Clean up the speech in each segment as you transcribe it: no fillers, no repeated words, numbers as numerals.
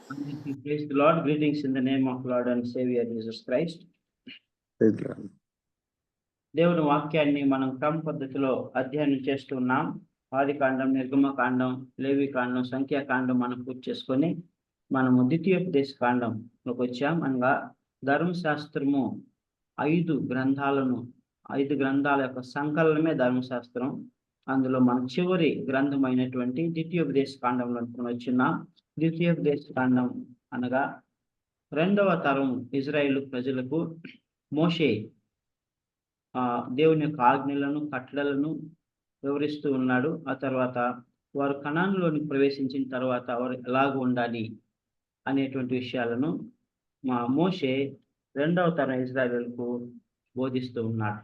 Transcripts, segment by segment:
Praise the Lord. Greetings in the name of Lord and Savior Jesus Christ. దేవుని వాక్యాన్ని మనం క్రమ పద్ధతిలో అధ్యయనం చేస్తున్నాం. ఆదికాండం, నిర్గమకాండం, లేవికాండం, సంఖ్యాకాండం మనం పూర్తి చేసుకొని మనము ద్వితీయోపదేశ కాండంలోకి వచ్చాం. అనగా ధర్మశాస్త్రము 5 గ్రంథాల యొక్క సంకలనమే ధర్మశాస్త్రం. అందులో మన చివరి గ్రంథమైనటువంటి ద్వితీయోపదేశ కాండంలో వచ్చిన ద్వితీయోపదేశ కాండం అనగా 2వ తరం ఇజ్రాయేలు ప్రజలకు మోషే దేవుని యొక్క ఆజ్ఞలను, కట్టడలను వివరిస్తూ ఉన్నాడు. ఆ తర్వాత వారు కనానులోని ప్రవేశించిన తర్వాత వారు ఎలాగ ఉండాలి అనేటువంటి విషయాలను మోషే 2వ తరం ఇజ్రాయేలుకు బోధిస్తూ ఉన్నాడు.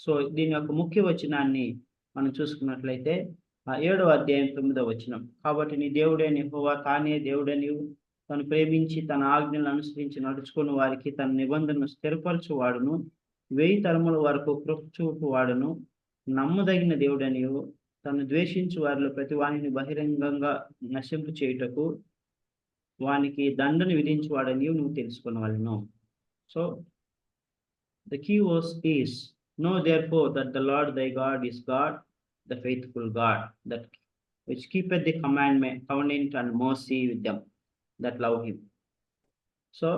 సో దీని యొక్క ముఖ్య వచనాన్ని మనం చూసుకున్నట్లయితే 7వ అధ్యాయం 9వ వచనం. కాబట్టి నీ దేవుడైన యెహోవా తానే దేవుడని, తను ప్రేమించి తన ఆజ్ఞలను అనుసరించి నడుచుకుని వారికి తన నిబంధనను స్థిరపరచువాడును, 1000 తరముల వరకు కృప చూపువాడును, నమ్మదగిన దేవుడని, తను ద్వేషించు వారిలో ప్రతి వాణిని బహిరంగంగా నశింపు చేయుటకు వానికి దండను విధించువాడని నువ్వు తెలుసుకునవలెను. So the key verse is, know therefore that the Lord thy God is God, the faithful God, that which keepeth the covenant and mercy with them that love him. So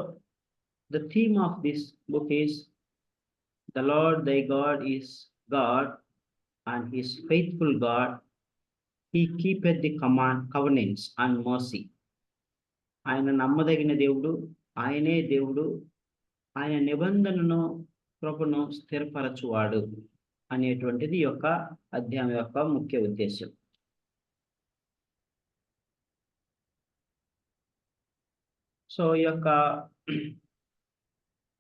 the theme of this book is, the Lord thy God is God and he is faithful God, he keepeth the covenants and mercy. ఆయన నమ్మదగిన దేవుడు, ఆయనే దేవుడు, ఆయన నిబంధనను, కృపను స్థిరపరచువాడు అనేటువంటిది ఈ యొక్క అధ్యాయం యొక్క ముఖ్య ఉద్దేశం. సో ఈ యొక్క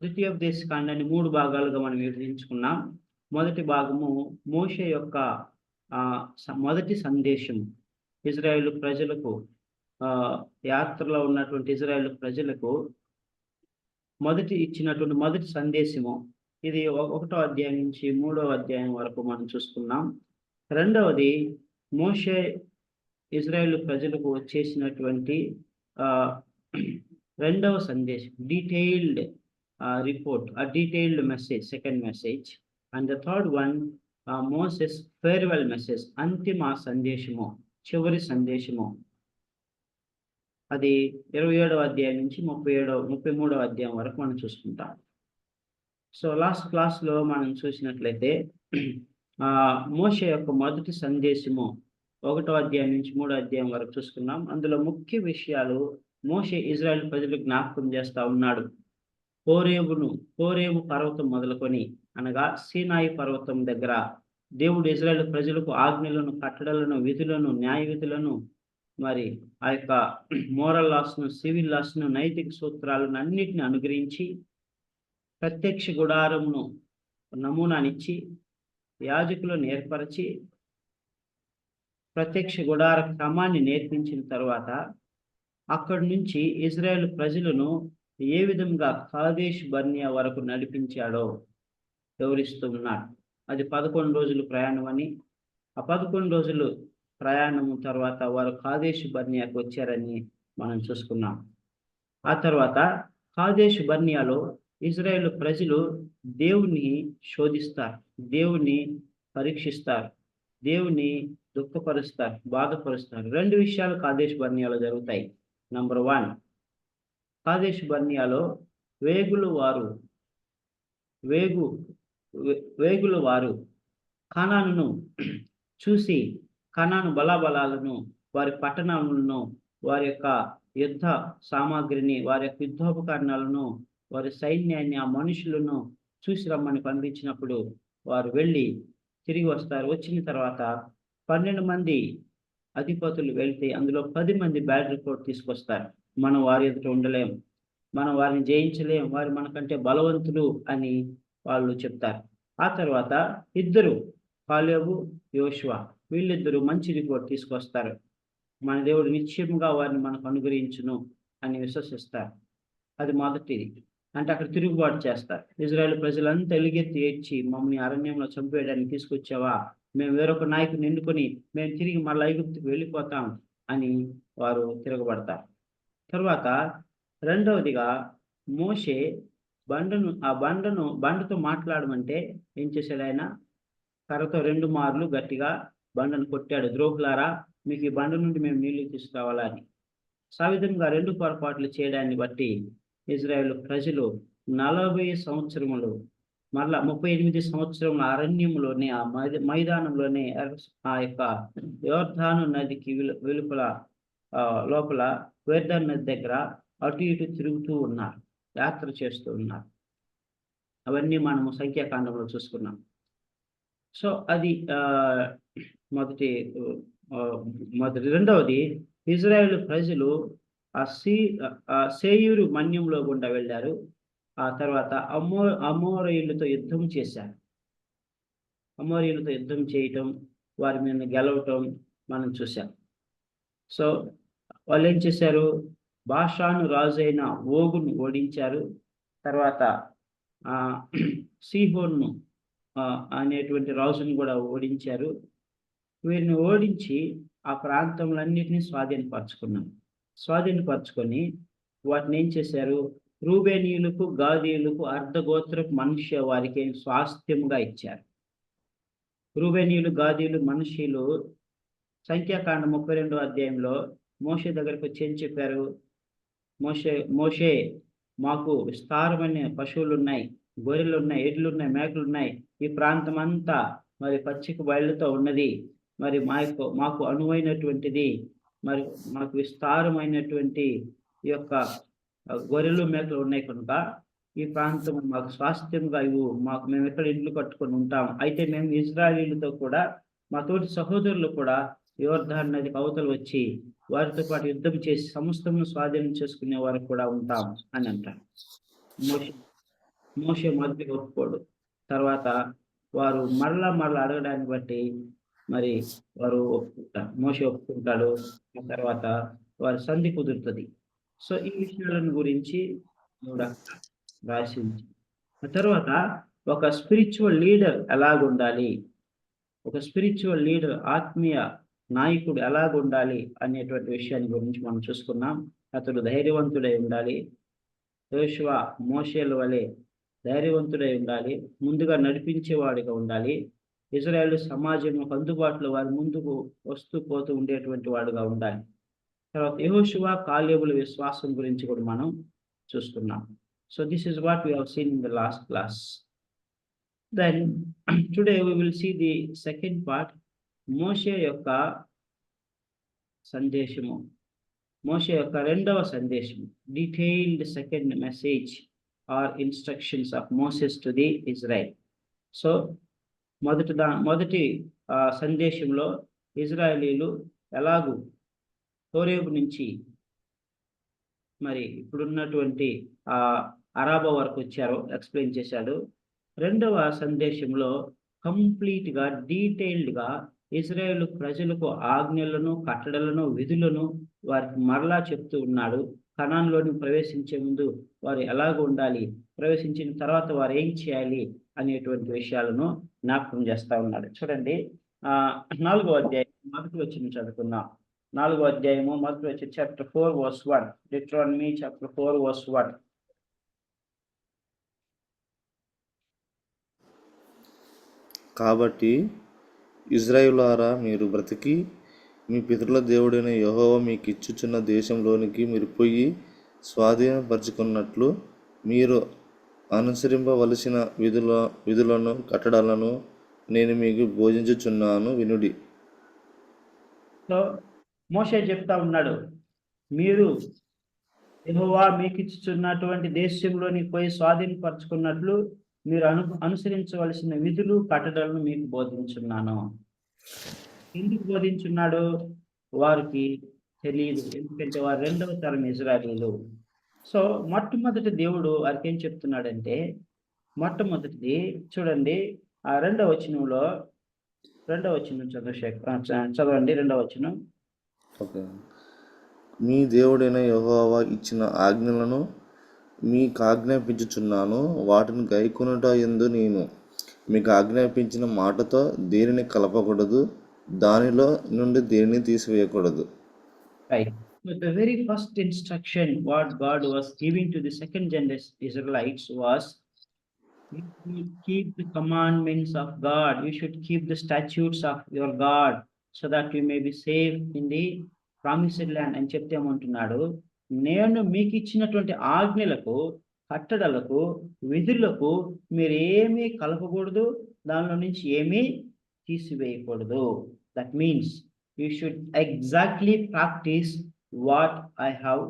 ద్వితీయోపదేశ కాండాన్ని 3 భాగాలుగా మనం విభజించుకున్నాం. మొదటి భాగము మోషే యొక్క మొదటి సందేశం ఇజ్రాయేలు ప్రజలకు, యాత్రలో ఉన్నటువంటి ఇజ్రాయేలు ప్రజలకు ఇచ్చినటువంటి మొదటి సందేశము. ఇది 1వ అధ్యాయం నుంచి 3వ అధ్యాయం వరకు మనం చూసుకున్నాం. రెండవది మోషే ఇజ్రాయేలు ప్రజలకు చేసినటువంటి రెండవ సందేశం, detailed report, detailed message, second message. And the third one Moses farewell message, అంతిమ సందేశము, చివరి సందేశము. అది 27వ అధ్యాయం నుంచి 33వ అధ్యాయం వరకు మనం చూసుకుంటాం. సో లాస్ట్ క్లాస్లో మనం చూసినట్లయితే మోషే యొక్క మొదటి సందేశము 1వ అధ్యాయం నుంచి 3వ అధ్యాయం వరకు చూసుకున్నాం. అందులో ముఖ్య విషయాలు మోషే ఇజ్రాయెల్ ప్రజలకు జ్ఞాపకం చేస్తా ఉన్నాడు. హోరేబు పర్వతం మొదలుకొని, అనగా సీనాయి పర్వతం దగ్గర దేవుడు ఇజ్రాయెల్ ప్రజలకు ఆజ్ఞలను, కట్టడలను, విధులను, న్యాయ విధులను, మరి ఆ యొక్క మోరల్ లాస్ను, సివిల్ లాస్ను, నైతిక సూత్రాలను అన్నిటిని అనుగ్రహించి ప్రత్యక్ష గుడారమును నమూనానిచ్చి యాజకులను ఏర్పరిచి ప్రత్యక్ష గుడార క్రమాన్ని నేర్పించిన తర్వాత అక్కడి నుంచి ఇజ్రాయెల్ ప్రజలను ఏ విధంగా కాదేష్ బర్నియా వరకు నడిపించాడో వివరిస్తూ ఉన్నాడు. అది 11 రోజులు ప్రయాణం అని, ఆ 11 రోజులు ప్రయాణము తర్వాత వారు కాదేష్ బర్నియాకు వచ్చారని మనం చూసుకున్నాం. ఆ తర్వాత కాదేష్ బర్నియాలో ఇజ్రాయేలు ప్రజలు దేవుని శోధిస్తారు, దేవుని పరీక్షిస్తారు, దేవుని దుఃఖపరుస్తారు, బాధపరుస్తారు. 2 విషయాలు కాదేష్ బర్నియాలో జరుగుతాయి. నంబర్ 1, కాదేష్ బర్నియాలో వేగుల వారు కనానును చూసి, కనాను బలాబలాలను, వారి పట్టణాలను, వారి యొక్క యుద్ధ సామాగ్రిని, వారి యొక్క యుద్ధోపకరణాలను, వారి సైన్యాన్ని, ఆ మనుషులను చూసి రమ్మని పంపించినప్పుడు వారు వెళ్ళి తిరిగి వస్తారు. వచ్చిన తర్వాత 12 మంది అధిపతులు వెళ్తే అందులో 10 మంది బ్యాడ్ రిపోర్ట్ తీసుకొస్తారు. మనం వారి ఎదుట ఉండలేం, మనం వారిని జయించలేం, వారు మనకంటే బలవంతులు అని వాళ్ళు చెప్తారు. ఆ తర్వాత 2 కాలేబు, యోషువ, వీళ్ళిద్దరూ మంచి రిపోర్ట్ తీసుకొస్తారు. మన దేవుడు నిశ్చయముగా వారిని మనకు అనుగ్రహించును అని విశ్వసిస్తారు. అది మొదటిది. అంటే అక్కడ తిరుగుబాటు చేస్తారు. ఇజ్రాయేల్ ప్రజలంతా ఎలుగెత్తి ఏడ్చి, మమ్మల్ని అరణ్యంలో చంపేయడానికి తీసుకొచ్చావా, మేము వేరొక నాయకుని ఎన్నుకొని మేము తిరిగి మళ్ళీ ఐగుప్తుకు వెళ్ళిపోతాం అని వారు తిరగబడతారు. తర్వాత రెండవదిగా మోషే బండతో మాట్లాడమంటే ఏం చేశాడు ఆయన? కర్రతో 2 మార్లు గట్టిగా బండను కొట్టాడు. ద్రోహులారా, మీకు ఈ బండ నుండి మేము నీళ్లు తీసుకురావాలా అని. ఆ విధంగా 2 పొరపాట్లు చేయడాన్ని బట్టి ఇజ్రాయేలు ప్రజలు 40 సంవత్సరములు, మరలా 38 సంవత్సరముల అరణ్యంలోనే, ఆ మైదానంలోనే, ఆ యొక్క యోర్దాను నదికి వెలుపల లోపల యోర్దాను నది దగ్గర అటు ఇటు తిరుగుతూ ఉన్నారు, యాత్ర చేస్తూ ఉన్నారు. అవన్నీ మనము సంఖ్యాకాండంలో చూసుకున్నాం. సో అది మొదటి. రెండవది, ఇజ్రాయేల్ ప్రజలు సేయీరు మన్యంలో గుండా వెళ్ళారు. ఆ తర్వాత అమోరీయులతో యుద్ధం చేశారు. అమోరీయులతో యుద్ధం చేయటం, వారి మీద గెలవటం మనం చూసాం. సో వాళ్ళు ఏం చేశారు? బాషాను రాజు అయిన ఓగును ఓడించారు. తర్వాత సీహోను అనేటువంటి రాజును కూడా ఓడించారు. వీరిని ఓడించి ఆ ప్రాంతములన్నిటినీ స్వాధీనపరచుకొని వాటిని ఏం చేశారు? రూబేనీయులకు, గాదీయులకు, అర్ధగోత్రపు మనుష్య వారికి స్వాస్థ్యముగా ఇచ్చారు. రూబేనీయులు, గాదీయులు, మనుష్యులు సంఖ్యాకాండం 32వ అధ్యాయంలో మోషే దగ్గరకు వచ్చి ఏం చెప్పారు? మోషే మాకు విస్తారమైన పశువులు ఉన్నాయి, గొర్రెలు ఉన్నాయి, ఎడ్లు ఉన్నాయి, మేకలు ఉన్నాయి. ఈ ప్రాంతం అంతా మరి పచ్చిక బయళ్ళతో ఉన్నది. మరి మాకు అనువైనటువంటిది, మరి మాకు విస్తారమైనటువంటి ఈ యొక్క గొర్రెలు, మేకలు ఉన్నాయి కనుక ఈ ప్రాంతం మాకు స్వాస్థ్యంగా ఇవ్వు. మేము ఎక్కడ ఇల్లు కట్టుకొని ఉంటాం. అయితే మేము ఇజ్రాయేలీలతో కూడా, మా తోటి సహోదరులు కూడా యోర్దాను నదికి అవతల వచ్చి వారితో పాటు యుద్ధం చేసి సమస్తమును స్వాధీనం చేసుకునే వారికి కూడా ఉంటాం అని అంటారు. మోషే మొదటిగా ఒప్పుకోడు. తర్వాత వారు మరలా అడగడాన్ని బట్టి మరి వారు ఒప్పుకుంటారు. మోషే ఒప్పుకుంటాడు. ఆ తర్వాత వారి సంధి కుదురుతుంది. సో ఈ విషయాలను గురించి రాసింది. ఆ తర్వాత ఒక స్పిరిచువల్ లీడర్ ఎలాగుండాలి, ఒక స్పిరిచువల్ లీడర్, ఆత్మీయ నాయకుడు ఎలాగుండాలి అనేటువంటి విషయాన్ని గురించి మనం చూసుకున్నాం. అతడు ధైర్యవంతుడై ఉండాలి. యోషువ, మోషేల వలె ధైర్యవంతుడై ఉండాలి. ముందుగా నడిపించేవాడిగా ఉండాలి. ఇజ్రాయేల్ సమాజంలో అందుబాటులో వారి ముందుకు వస్తూ పోతూ ఉండేటువంటి వాడుగా ఉండాలి. తర్వాత యెహోషువ, కాలేబుల విశ్వాసం గురించి కూడా మనం చూసుకున్నాం. So this is what we have seen in the last class. Then today we will see the second part, మోషే యొక్క సందేశము, మోషే యొక్క రెండవ సందేశం, detailed second message or instructions of Moses to the Israel. So మొదటి సందేశంలో ఇజ్రాయేలీలు ఎలాగూ హోరేబు నుంచి మరి ఇప్పుడున్నటువంటి అరాబా వరకు వచ్చారో ఎక్స్ప్లెయిన్ చేశాడు. రెండవ సందేశంలో కంప్లీట్గా డీటెయిల్డ్గా ఇజ్రాయేల్ ప్రజలకు ఆజ్ఞలను, కట్టడలను, విధులను వారికి మరలా చెప్తూ ఉన్నాడు. కనాన్లోని ప్రవేశించే ముందు వారు ఎలాగ ఉండాలి, ప్రవేశించిన తర్వాత వారు ఏం చేయాలి అనేటువంటి విషయాలను జ్ఞాపకం చేస్తూ ఉన్నాడు. చూడండి, 4వ అధ్యాయం మొదటి వచనం చదువుకుందాం. 4వ అధ్యాయము మొదటి వచనం, chapter 4 verse 1. Deuteronomy chapter 4 verse 1. కాబట్టి ఇజ్రాయేలులారా, మీరు బ్రతికి మీ పితరుల దేవుడైన యెహోవా మీకు ఇచ్చుచున్న దేశంలోనికి మీరు పోయి స్వాధీనపరచుకున్నట్లు మీరు అనుసరింపవలసిన విధులను, కట్టడలను నేను మీకు బోధించుచున్నాను, వినుడి. సో మోషే చెప్తా ఉన్నాడు, మీరు యెహోవా మీకు ఇచ్చుచున్నటువంటి దేశంలోనికి పోయి స్వాధీనపరచుకున్నట్లు మీరు అనుసరించవలసిన విధులు, కట్టడలను మీకు బోధించున్నాను. ఎందుకు బోధించున్నాడు? వారికి తెలియదు, ఎందుకంటే వారు రెండవ తరం ఇజ్రాయేలీలు. సో మొట్టమొదటి దేవుడు వారికి ఏం చెప్తున్నాడంటే, మొట్టమొదటిది చూడండి, ఆ రెండవ వచనంలో, చదవండి 2వ వచనం. ఓకే. మీ దేవుడైన యెహోవా ఇచ్చిన ఆజ్ఞలను మీకు ఆజ్ఞాపించుచున్నాను, వాటిని గైకొనుట యందు నేను మీకు ఆజ్ఞాపించిన మాటతో దేనిని కలపకూడదు, దానిలో నుండి దేనిని తీసివేయకూడదు. But the very first instruction what God was giving to the second generation Israelites was, you should keep the commandments of God. You should keep the statutes of your God so that you may be safe in the promised land అని చెప్తే ఏమంటున్నాడు, నేను మీకు ఇచ్చినటువంటి ఆజ్ఞలకు, కట్టడలకు, విధులకు మీరు ఏమీ కలపకూడదు, దానిలో నుంచి ఏమీ తీసివేయకూడదు. That means you should exactly practise what I have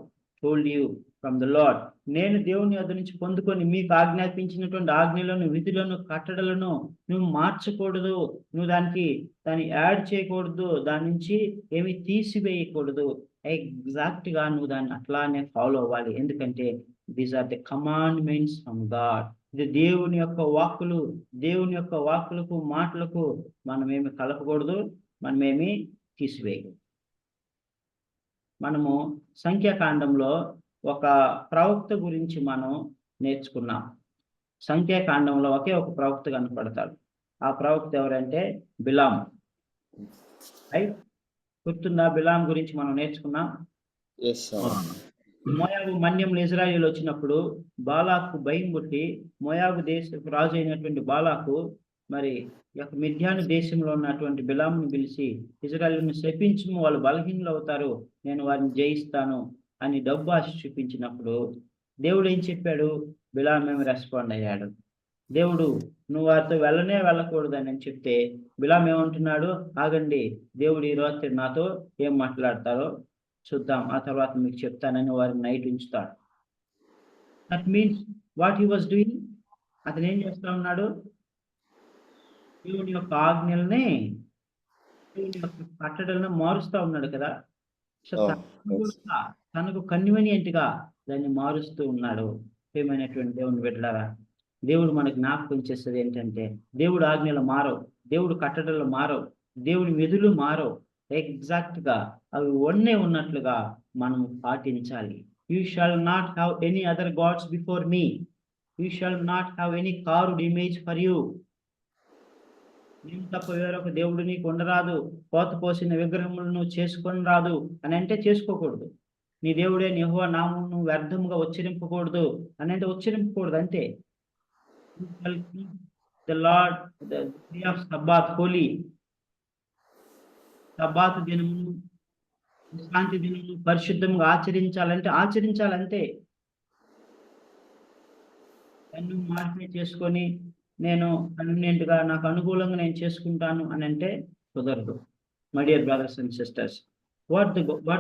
told you from the Lord. నేను దేవుని యొద్ద నుంచి పొందుకొని మీకు ఆజ్ఞాపించినటువంటి ఆజ్ఞలను, విధులను, కట్టడలను నువ్వు మార్చకూడదు, నువ్వు దాన్ని యాడ్ చేయకూడదు, దాని నుంచి ఏమి తీసివేయకూడదు. ఎగ్జాక్ట్ గా నువ్వు దాన్ని అట్లానే ఫాలో అవ్వాలి. ఎందుకంటే these are the commandments from God. ఇది దేవుని యొక్క వాక్కులు. దేవుని యొక్క వాక్కులకు, మాటలకు మనమేమి కలపకూడదు, మనమేమి తీసివేయకూడదు. మనము సంఖ్యాకాండంలో ఒక ప్రవక్త గురించి మనం నేర్చుకున్నాం. సంఖ్యాకాండంలో ఒకే ఒక ప్రవక్త కనపడతాడు. ఆ ప్రవక్త ఎవరంటే బిలాం. రైట్, గుర్తుందా? బిలాం గురించి మనం నేర్చుకున్నాం. మోయాబు మన్యంలో ఇజ్రాయేల్ వచ్చినప్పుడు బాలాకు భయం పుట్టి, మోయాబు దేశపు రాజు అయినటువంటి బాలాకు మరి మిద్యాను దేశంలో ఉన్నటువంటి బిలామును పిలిచి, ఇజ్రాయేలును శపించము, వాళ్ళు బలహీనులు అవుతారు, నేను వారిని జయిస్తాను అని డబ్బు ఆశ చూపించినప్పుడు దేవుడు ఏం చెప్పాడు? బిలాం ఏమి రెస్పాండ్ అయ్యాడు. దేవుడు నువ్వు వారితో వెళ్ళకూడదు అని చెప్తే బిలాం ఏమంటున్నాడు? ఆగండి, దేవుడు ఈ రాత్రి నాతో ఏం మాట్లాడతారో చూద్దాం, ఆ తర్వాత మీకు చెప్తానని వారిని నైట్ ఉంచుతాడు. That means what he was doing, అతను ఏం చేస్తా ఉన్నాడు? దేవుని యొక్క ఆజ్ఞల్ని, దేవుని యొక్క కట్టడలను మారుస్తా ఉన్నాడు కదా. సో తనకు కన్వీనియంట్ గా దాన్ని మారుస్తూ ఉన్నాడు. ఏమైనటువంటి దేవుని బిడ్డలారా, దేవుడు మనకు జ్ఞాపకం చేసేది ఏంటంటే, దేవుడు ఆజ్ఞలు మారవు, దేవుడు కట్టడలు మారవు, దేవుని విధులు మారవు. ఎగ్జాక్ట్ గా అవి ఒన్నే ఉన్నట్లుగా మనం పాటించాలి. You shall not have any other gods before me. You shall not have any carved image for you. నేను తప్ప వేరొక దేవుడు నీకు ఉండరాదు, పోత పోసిన విగ్రహములను చేసుకొని రాదు అని అంటే చేసుకోకూడదు. నీ దేవుడే యెహోవా నామమును వ్యర్థముగా ఉచ్చరింపకూడదు అని అంటే ఉచ్చరింపకూడదు, అంతే. The lord the day of Sabbath holy. Sabbath దినమును, విశ్రాంతి దినమును పరిశుద్ధంగా ఆచరించాలంతే. దాన్ని మాడిఫై చేసుకొని నేను కన్వీనియంట్ గా, నాకు అనుకూలంగా నేను చేసుకుంటాను అని అంటే కుదరదు. My dear brothers and sisters, what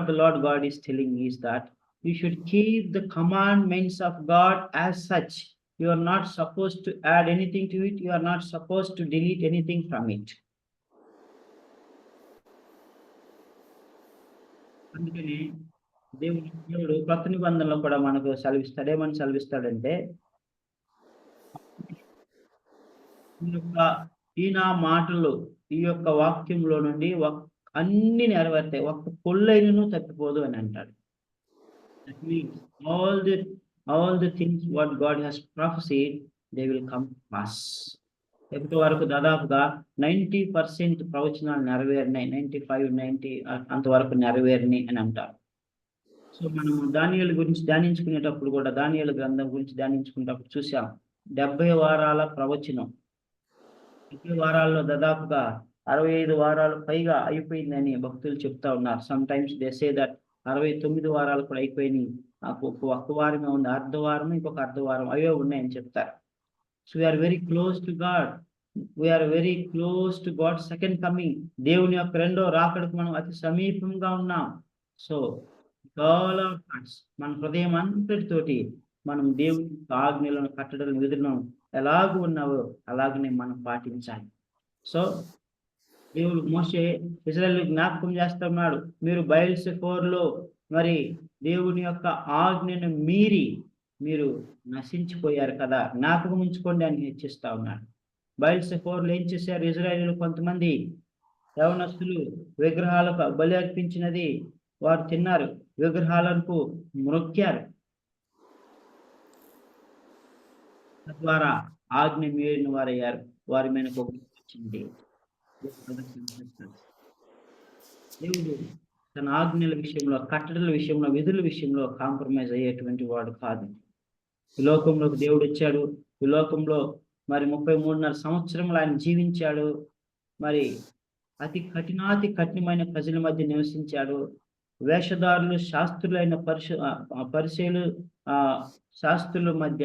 the Lord God is telling is that you should keep the commandments of God as such. You are not supposed to add anything to it. You are not supposed to delete anything from it. అందుకని దేవుడు కొత్త నిబంధనలో కూడా మనకు సెలవిస్తాడు. ఏమని సెలవిస్తాడంటే, ఈ నా మాటలు, ఈ యొక్క వాక్యంలో నుండి అన్ని నెరవేరుతాయి, ఒక్క పొల్లైనను తప్పిపోదు అని అంటాడు. That means all the things what God has prophesied, they will come to pass. ఇప్పటి వరకు దాదాపుగా 90% ప్రవచనాలు నెరవేరినాయి, 95-90 అంతవరకు నెరవేరినాయి అని అంటారు. సో మనము దానియేలు గురించి ధ్యానించుకునేటప్పుడు కూడా, దానియేలు గ్రంథం గురించి ధ్యానించుకునేటప్పుడు చూసాం 70 వారాల ప్రవచనం. 70 వారాల్లో దాదాపుగా 65 వారాలు పైగా అయిపోయిందని భక్తులు చెప్తా ఉన్నారు. Some times they say that 69 వారాలు కూడా అయిపోయినాయి, నాకు ఒక్క వారమే ఉంది, అర్ధ వారం, ఇంకొక అర్ధ వారం అవే ఉన్నాయని చెప్తారు. So we are very close to God. We are very close to God second coming. దేవుని యొక్క రెండో రాకడకు మనం అతి సమీపంగా ఉన్నాం. సో ఆల్ అవర్ హార్ట్స్, మన హృదయం అంతటితోటి మనం దేవుని ఆజ్ఞలను, కట్టడలను, విధులను ఎలాగూ ఉన్నావో అలాగనే మనం పాటించాలి. సో దేవుడు మోషే ఇశ్రాయేలు జ్ఞాపకం చేస్తున్నాడు, మీరు బయల్సెఫోరులో మరి దేవుని యొక్క ఆజ్ఞను మీరి మీరు నశించిపోయారు కదా, జ్ఞాపకం ఉంచుకోండి అని హెచ్చిస్తా ఉన్నాడు. బయల్సెఫోరులో ఏం చేశారు ఇశ్రాయేలు? కొంతమంది యవనస్తులు విగ్రహాలకు బలి అర్పించినది వారు తిన్నారు, విగ్రహాలకు మ్రొక్కారు, తద్వారా ఆజ్ఞ మీరిన వారయ్యారు. వారి మీద వచ్చింది. దేవుడు తన ఆజ్ఞల విషయంలో, కట్టడల విషయంలో, విధుల విషయంలో కాంప్రమైజ్ అయ్యేటువంటి వాడు కాదు. ఈ లోకంలోకి దేవుడు వచ్చాడు. ఈ లోకంలో మరి 33.5 సంవత్సరములు ఆయన జీవించాడు. మరి అతి కఠినమైన ప్రజల మధ్య నివసించాడు. వేషధారులు, శాస్త్రులైన పరిసయ్యులు, శాస్త్రుల మధ్య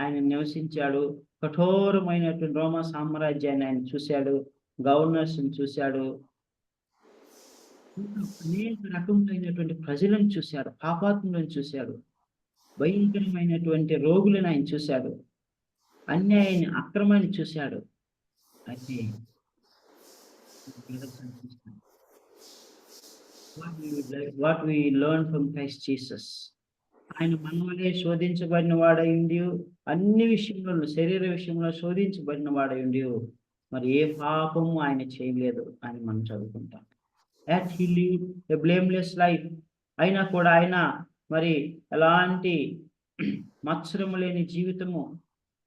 ఆయన నివసించాడు. కఠోరమైనటువంటి రోమా సామ్రాజ్యాన్ని ఆయన చూశాడు. గవర్నర్స్ని చూశాడు. అనేక రకములైనటువంటి ప్రజలను చూశాడు. పాపాత్ములను చూశాడు. భయంకరమైనటువంటి రోగులను ఆయన చూశాడు. అన్యాయాన్ని, అక్రమాన్ని చూశాడు. అయితే what we learn from Christ Jesus, ఆయన మన వలె శోధించబడిన వాడైండి, అన్ని విషయంలో, శరీర విషయంలో శోధించబడిన వాడైండి, మరి ఏ పాపము ఆయన చేయలేదు అని మనం చదువుకుంటాం. At he lived a blameless life, అయినా కూడా ఆయన మరి ఎలాంటి మత్సరము లేని జీవితము,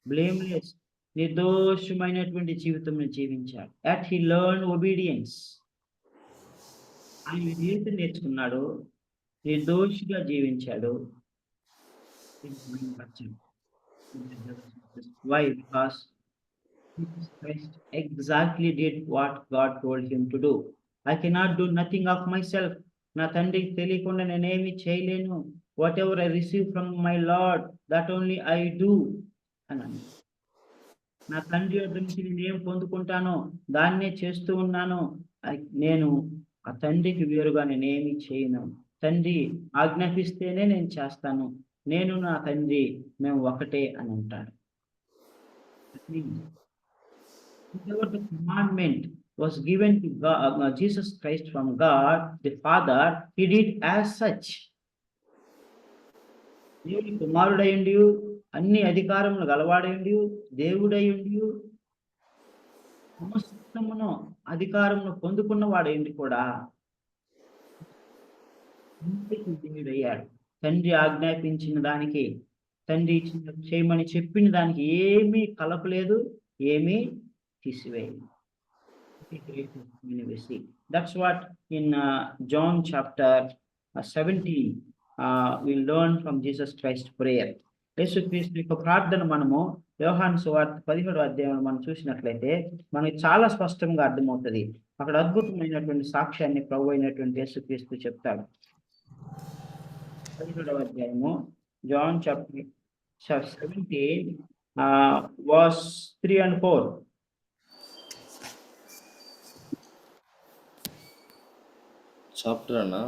బ్లేమ్లెస్, నిర్దోషమైనటువంటి జీవితం జీవించాడు. యాట్ హీ లెర్న్ ఒబీడియన్స్, ఆయన జీవితం నేర్చుకున్నాడు, నిర్దోషిగా జీవించాడు. Why? Because Jesus Christ exactly did what God told him to do. I cannot do nothing of myself. నా తండ్రికి తెలియకుండా నేనేమి చేయలేను. What ever I receive from my lord, that only I do అన్నాను. నా తండ్రి వద్ద నుంచి నేనేం పొందుకుంటానో దాన్నే చేస్తూ ఉన్నాను. నేను ఆ తండ్రికి వేరుగా నేనేమి చేయను. తండ్రి ఆజ్ఞాపిస్తేనే నేను చేస్తాను. నేను నా తండ్రి మేము ఒకటే అని అంటాడు. Whatever the commandment was given to God, Jesus Christ from God the Father, he did as such. దేవుని కుమారుడైండి, అన్ని అధికారములు గలవాడైండి, దేవుడైండి, సమస్తమును అధికారమును పొందుకున్న వాడైండి కూడా దేవుడయ్యాడు. తండ్రి ఆజ్ఞాపించిన దానికి, తండ్రి చేయమని చెప్పిన దానికి ఏమీ కలపలేదు, ఏమీ తీసివేయలేదు. That's what in John chapter 17 we learn from Jesus Christ prayer. యేసుక్రీస్తు యొక్క ప్రార్థన మనము యోహాను సువార్త 17వ అధ్యాయంలో మనం చూసినట్లయితే మనకి చాలా స్పష్టంగా అర్థమవుతుంది. అక్కడ అద్భుతమైనటువంటి సాక్ష్యాన్ని ప్రభు అయినటువంటి యేసుక్రీస్తు చెప్తాడు. 17వ అధ్యాయము, John chapter 17 verse 3 and 4. Chapter అన్నా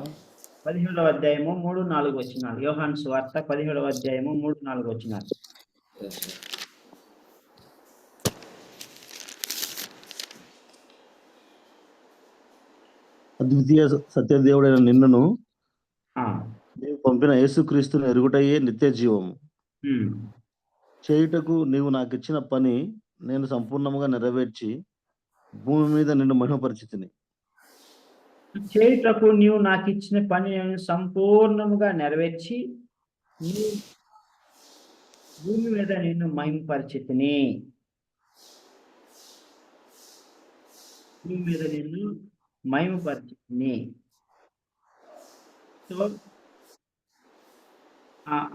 17వ అధ్యాయము 3-4 వచనాలు. యోహాను సువార్త 17వ అధ్యాయము 3-4 వచనాలు. అద్వితీయ సత్యదేవుడైన నిన్నును నీవు పంపిన యేసుక్రీస్తుని ఎరుగుటయే నిత్య జీవము. చేయుటకు నీవు నాకు ఇచ్చిన పని నేను సంపూర్ణముగా నెరవేర్చి భూమి మీద నిన్ను మహిమపరిచితిని. చేయుటకు నీవు నాకు ఇచ్చిన పని నేను సంపూర్ణముగా నెరవేర్చి భూమి మీద నిన్ను మహిమపరిచితిని. భూమి మీద నిన్ను మహిమపరిచితిని. So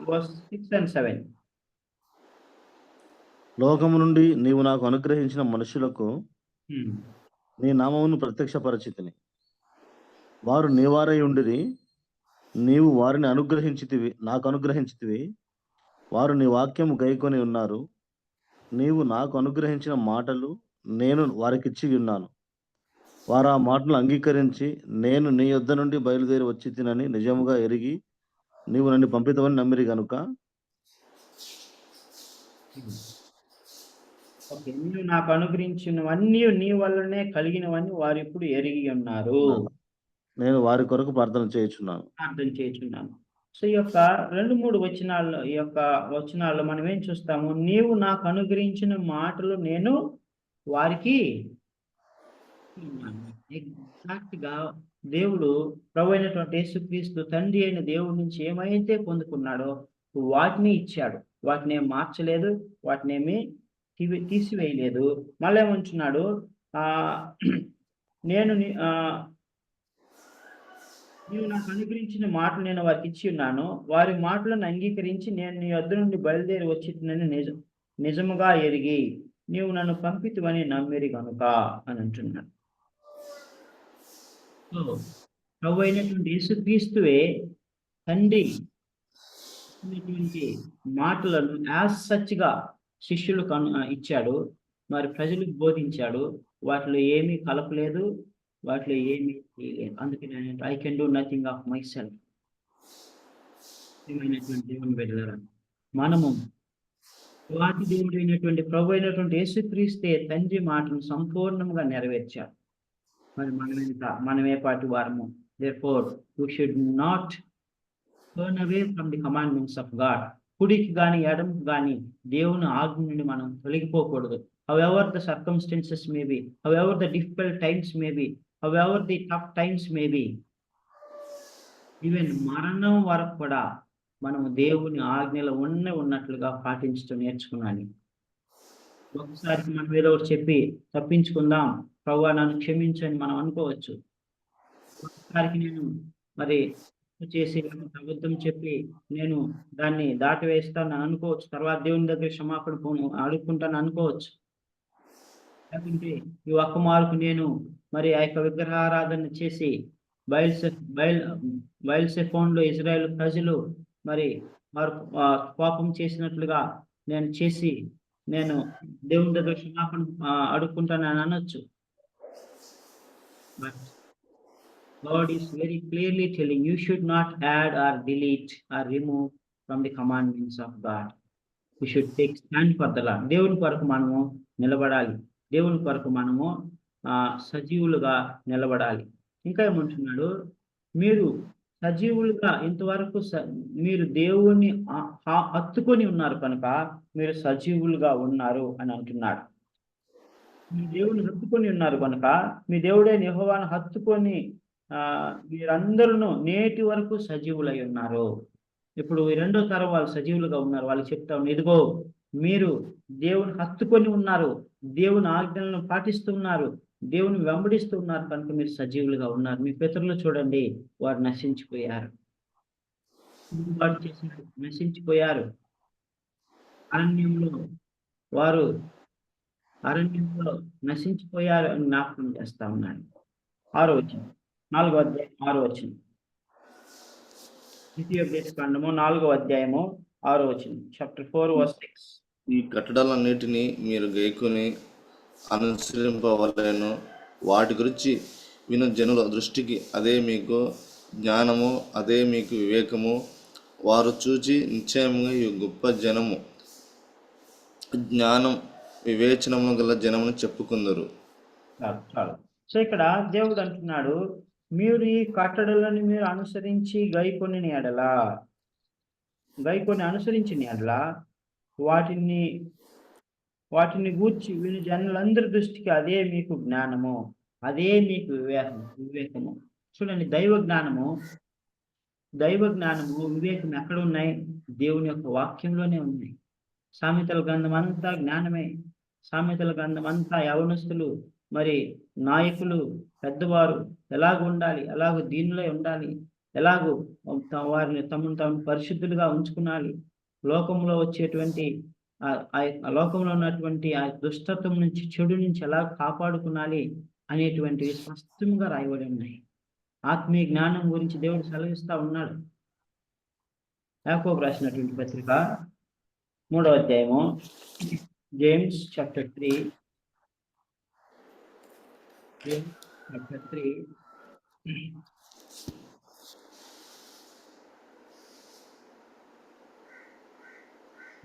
verse 6 and 7. లోకము నుండి నీవు నాకు అనుగ్రహించిన మనుషులకు నీ నామమును ప్రత్యక్షపరచితిని. వారు నీవారై ఉండిరి, నీవు వారిని నాకు అనుగ్రహించితివి. వారు నీ వాక్యము గైకొని ఉన్నారు. నీవు నాకు అనుగ్రహించిన మాటలు నేను వారికిచ్చి ఉన్నాను. వారు ఆ మాటలు అంగీకరించి నేను నీ యొద్ద నుండి బయలుదేరి వచ్చి తినని నిజముగా ఎరిగి నీవు నన్ను పంపితవని నమ్మిరి గనుక. నీవు నాకు అనుగ్రహించినవన్నీ నీ వల్లనే కలిగినవన్నీ వారు ఇప్పుడు ఎరిగి ఉన్నారు. నేను వారి కొరకు ప్రార్థన చేయుచున్నాను. సో ఈ యొక్క 2-3 వచనాల్లో, ఈ యొక్క వచనాల్లో మనం ఏం చూస్తాము? నీవు నాకు అనుగ్రహించిన మాటలు నేను వారికి ఎగ్జాక్ట్ గా దేవుడు ప్రభు అయినటువంటి యేసుక్రీస్తు తండ్రి అయిన దేవుడి నుంచి ఏమైతే పొందుకున్నాడో వాటిని ఇచ్చాడు. వాటిని ఏం మార్చలేదు, వాటిని ఏమి తీసివేయలేదు. మళ్ళీ ఏమంటున్నాడు? నేను నీవు నాకు అనుగ్రహించిన మాటలు నేను వారికి ఇచ్చి ఉన్నాను. వారి మాటలను అంగీకరించి నేను నీ వద్ద నుండి బయలుదేరి వచ్చినని నిజముగా ఎరిగి నీవు నన్ను పంపితివని నమ్మిరి గనుక అని అంటున్నాడు. సో ప్రభు అయినటువంటి యేసుక్రీస్తువే తండ్రి ఇచ్చినటువంటి మాటలను యాజ్ సచ్ గా శిష్యులకు ఇచ్చాడు. మరి ప్రజలకు బోధించాడు. వాటిలో ఏమీ కలపలేదు, వాటిలో ఏమీ తీయలేదు. అందుకే నేను I can do nothing of my self. దేవుని బిడ్డలారా, మనము వాటి దేవుడు అయినటువంటి ప్రభు అయినటువంటి యేసుక్రీస్తే తండ్రి మాటను సంపూర్ణంగా నెరవేర్చాడు. మరి మనమే పాటి వారము. Therefore, we should not turn away from the commandments of God. కుడికి గాని ఎడమకు గాని దేవుని ఆజ్ఞ నుండి మనం తొలగిపోకూడదు. However the circumstances may be, however the difficult times may be, however the tough times may be, even మరణం వరకు కూడా మనము దేవుని ఆజ్ఞలు ఉన్నట్లుగా పాటించడం నేర్చుకున్నాను. ఒకసారి మనం ఏదో ఒకటి చెప్పి తప్పించుకుందాం, ప్రభువా నన్ను క్షమించని మనం అనుకోవచ్చు. ఒకసారికి నేను మరి చేసి అబద్ధం చెప్పి నేను దాన్ని దాటివేస్తాను అనుకోవచ్చు. తర్వాత దేవుని దగ్గర క్షమాపణ అడుక్కుంటాను అనుకోవచ్చు. లేకుంటే ఈ ఒక్క మార్కు నేను మరి ఆ యొక్క విగ్రహారాధన చేసి బయల్సెఫోన్లో ఇజ్రాయెల్ ప్రజలు మరి వారు పాపం చేసినట్లుగా నేను చేసి నేను దేవుని దగ్గర క్షమాపణ అడుక్కుంటానని అనొచ్చు. But God is very clearly telling you should not add or delete or remove from the commandments of God. We should take stand for the Lord. దేవుని కొరకు మనము నిలబడాలి. దేవుని కొరకు మనము సజీవులుగా నిలబడాలి. ఇంకా ఏమంటున్నాడు, మీరు సజీవులుగా ఇంతవరకు మీరు దేవుణ్ణి హత్తుకొని ఉన్నారు కనుక మీరు సజీవులుగా ఉన్నారు అని అంటున్నాడు. మీ దేవుని హత్తుకొని ఉన్నారు కనుక మీ దేవుడైన యెహోవాను హత్తుకొని మీరందరూ నేటి వరకు సజీవులై ఉన్నారు. ఇప్పుడు రెండో తరం వాళ్ళు సజీవులుగా ఉన్నారు. వాళ్ళు చెప్తా ఉన్నారు, ఇదిగో మీరు దేవుని హత్తుకొని ఉన్నారు, దేవుని ఆజ్ఞలను పాటిస్తున్నారు, దేవుని వెంబడిస్తూ ఉన్నారు కనుక మీరు సజీవులుగా ఉన్నారు. మీ పితరులు చూడండి, వారు నశించిపోయారు, నశించిపోయారు. అరణ్యంలో నశించిపోయారు అని జ్ఞాపకం చేస్తా ఉన్నాడు. 6వ వచనం, 4వ అధ్యాయం 6వ వచనం, ద్వితీయోపదేశకాండము 4వ అధ్యాయము 6వ వచనం, చాప్టర్ 4 వర్స్ 6. ఈ కట్టడలన్నిటినీ మీరు గైకొని అనుసరింపవలెను. వాటి గురించి విను జనుల దృష్టికి అదే మీకు జ్ఞానము, అదే మీకు వివేకము. వారు చూచి నిశ్చయముగా ఈ గొప్ప జనము జ్ఞానం వివేచనము గల జనమును చెప్పుకుందరు. సో ఇక్కడ దేవుడు అంటున్నాడు, మీరు ఈ కట్టడలను మీరు అనుసరించి గైకొని అనుసరించిన ఎడల వాటిని గూర్చి విని జనులందరి దృష్టికి అదే మీకు జ్ఞానము, అదే మీకు వివేకము. చూడండి, దైవ జ్ఞానము వివేకం ఎక్కడ ఉన్నాయి? దేవుని యొక్క వాక్యంలోనే ఉన్నాయి. సామెతల గ్రంథం అంతా జ్ఞానమే. సామెతల గ్రంథం అంతా యవనస్తులు మరి నాయకులు పెద్దవారు ఎలాగ ఉండాలి, ఎలాగో దీనిలో ఉండాలి, ఎలాగో వారిని తాము పరిశుద్ధులుగా ఉంచుకునాలి, లోకంలో వచ్చేటువంటి లోకంలో ఉన్నటువంటి ఆ దుష్టత్వం నుంచి, చెడు నుంచి ఎలా కాపాడుకునాలి అనేటువంటివి స్పష్టంగా రాయబడి ఉన్నాయి. ఆత్మీయ జ్ఞానం గురించి దేవుడు సెలవిస్తా ఉన్నాడు. యాకోబు రాసినటువంటి పత్రిక 3వ అధ్యాయము, జేమ్స్ చాప్టర్ 3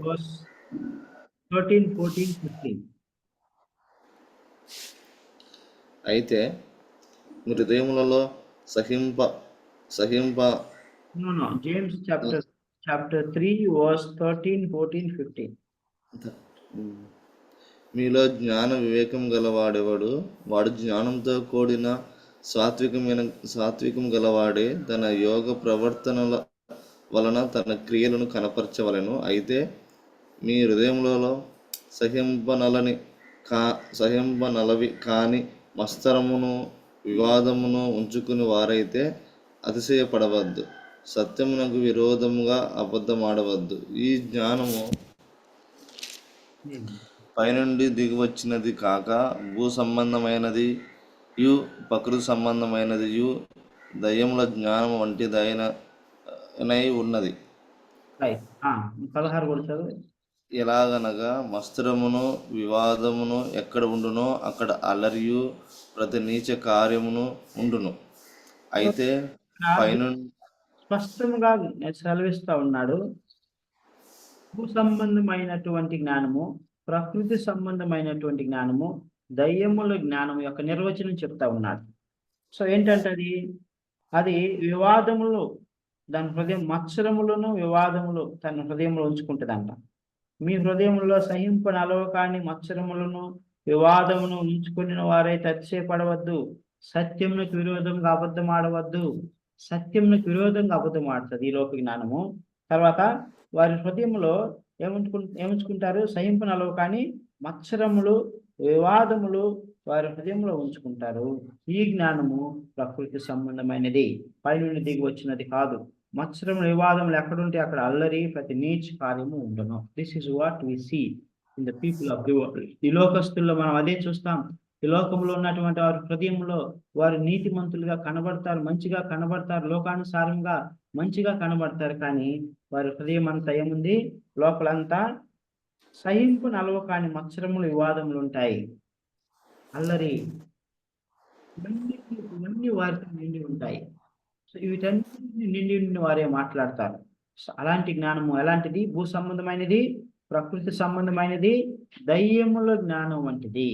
verse 13, 14, 15. అయితే మీ హృదయములలో సహింప James chapter 3 verse 13, 14, 15. మీలో జ్ఞాన వివేకం గలవాడెవడు? వాడు జ్ఞానంతో కూడిన సాత్వికం గలవాడే తన యోగ ప్రవర్తనల వలన తన క్రియలను కనపరచవలెను. అయితే మీ హృదయములలో సహింపనలవి కాని మత్సరమును వివాదమును ఉంచుకుని వారైతే అతిశయపడవద్దు, సత్యమునకు విరోధముగా అబద్ధమాడవద్దు. ఈ జ్ఞానము పైనుండి దిగివచ్చినది కాక భూ సంబంధమైనది యు ప్రకృతి సంబంధమైనది యు దయ్యముల జ్ఞానం వంటిదైనై ఉన్నది. రైట్. 16 కూడా చదువు. ఎలాగనగా మత్సరమును వివాదమును ఎక్కడ ఉండునో అక్కడ అల్లరియు ప్రతి నీచ కార్యమును ఉండును. అయితే పైనుండి స్పష్టంగా సెలవిస్తా ఉన్నాడు. భూ సంబంధమైనటువంటి జ్ఞానము, ప్రకృతి సంబంధమైనటువంటి జ్ఞానము, దయ్యముల జ్ఞానం యొక్క నిర్వచనం చెప్తా ఉన్నాడు. సో ఏంటంటే అది వివాదములు, దాని హృదయం మత్సరములను వివాదములు తన హృదయంలో ఉంచుకుంటుందంట. మీ హృదయంలో సహింపని అలవకాన్ని మత్సరములను వివాదమును ఉంచుకుని వారైతే అతిశయపడవద్దు, సత్యమునకు విరోధంగా అబద్ధం ఆడవద్దు. సత్యమునకు విరోధంగా అబద్ధం ఆడుతుంది ఈ లోక జ్ఞానము. తర్వాత వారి హృదయంలో ఏముంచుకుంటారు? సహింపని అలవకాన్ని మత్సరములు వివాదములు వారి హృదయంలో ఉంచుకుంటారు. ఈ జ్ఞానము ప్రకృతి సంబంధమైనది, పైనుండి దిగి వచ్చినది కాదు. మత్సరములు వివాదములు ఎక్కడుంటే అక్కడ అల్లరి ప్రతి నీచ కార్యము ఉండను. This is what we see in the people of the world. ఈ లోకస్తుల్లో మనం అదే చూస్తాం. ఈ లోకంలో ఉన్నటువంటి వారి హృదయంలో వారు నీతిమంతులుగా కనబడతారు, మంచిగా కనబడతారు, లోకానుసారంగా మంచిగా కనబడతారు. కానీ వారి హృదయం అంతా ఏముంది? లోపలంతా సహింపు నలవకాని మత్సరములు వివాదములు ఉంటాయి, అల్లరి, ఇవన్నీ వారితో నిండి ఉంటాయి. సో వీటన్నిటిని నిండి వారే మాట్లాడతారు. అలాంటి జ్ఞానము ఎలాంటిది? భూ సంబంధమైనది, ప్రకృతి సంబంధమైనది, దయ్యముల జ్ఞానం వంటిది.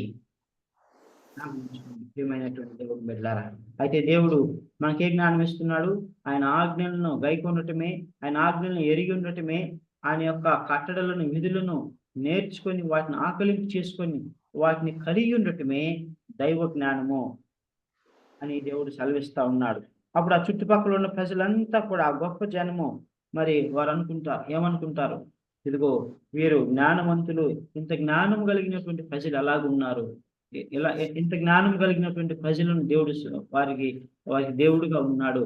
ప్రియమైనటువంటి దేవుడు బిడ్డలారా, అయితే దేవుడు మనకే జ్ఞానం ఇస్తున్నాడు? ఆయన ఆజ్ఞలను గైకొనటమే, ఆయన ఆజ్ఞలను ఎరిగి ఉండటమే, ఆయన యొక్క కట్టడలను విధులను నేర్చుకొని వాటిని ఆకలింపు చేసుకొని వాటిని కలిగి ఉండటమే దైవ జ్ఞానము అని దేవుడు సెలవిస్తా ఉన్నాడు. అప్పుడు ఆ చుట్టుపక్కల ఉన్న ప్రజలంతా కూడా, ఆ గొప్ప జనము, మరి వారు ఏమనుకుంటారు? ఇదిగో వీరు జ్ఞానవంతులు, ఇంత జ్ఞానం కలిగినటువంటి ప్రజలు ఎలాగున్నారు, ఇంత జ్ఞానం కలిగినటువంటి ప్రజలను దేవుడు వారికి దేవుడుగా ఉన్నాడు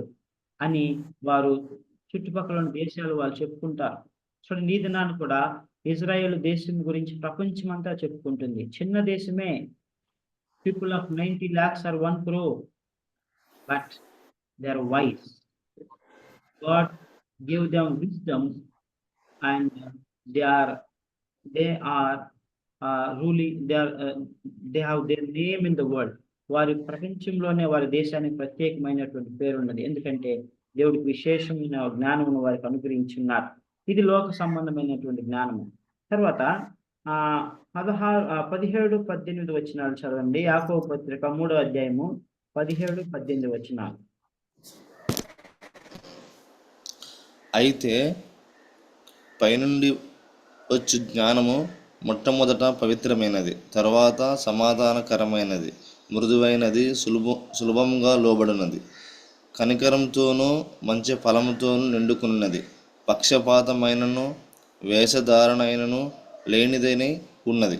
అని వారు చుట్టుపక్కల దేశాలు వాళ్ళు చెప్పుకుంటారు. చూడండి, ఈ దినాన్ని కూడా ఇజ్రాయేల్ దేశం గురించి ప్రపంచం అంతా చెప్పుకుంటుంది. చిన్న దేశమే, people of 90 lakhs or 1 crore, but they are wise. God gave them wisdom and they are ruling, they have their name in the world. వారి ప్రపంచంలోనే వారి దేశానికి ప్రత్యేకమైనటువంటి పేరు ఉన్నది. ఎందుకంటే దేవుడికి విశేషమైన జ్ఞానమును వారికి అనుగ్రహించున్నారు. ఇది లోక సంబంధమైనటువంటి జ్ఞానము. తర్వాత 17-18 వచనాలు చదవండి. యాకోబు పత్రిక 3వ అధ్యాయము 17-18 వచనాలు. అయితే పైనుండి వచ్చు జ్ఞానము మొట్టమొదట పవిత్రమైనది, తర్వాత సమాధానకరమైనది, మృదువైనది, సులభంగా లోబడినది, కనికరంతోనూ మంచి ఫలముతోనూ నిండుకున్నది, పక్షపాతమైనను వేషధారణైనను లేనిదైనై ఉన్నది.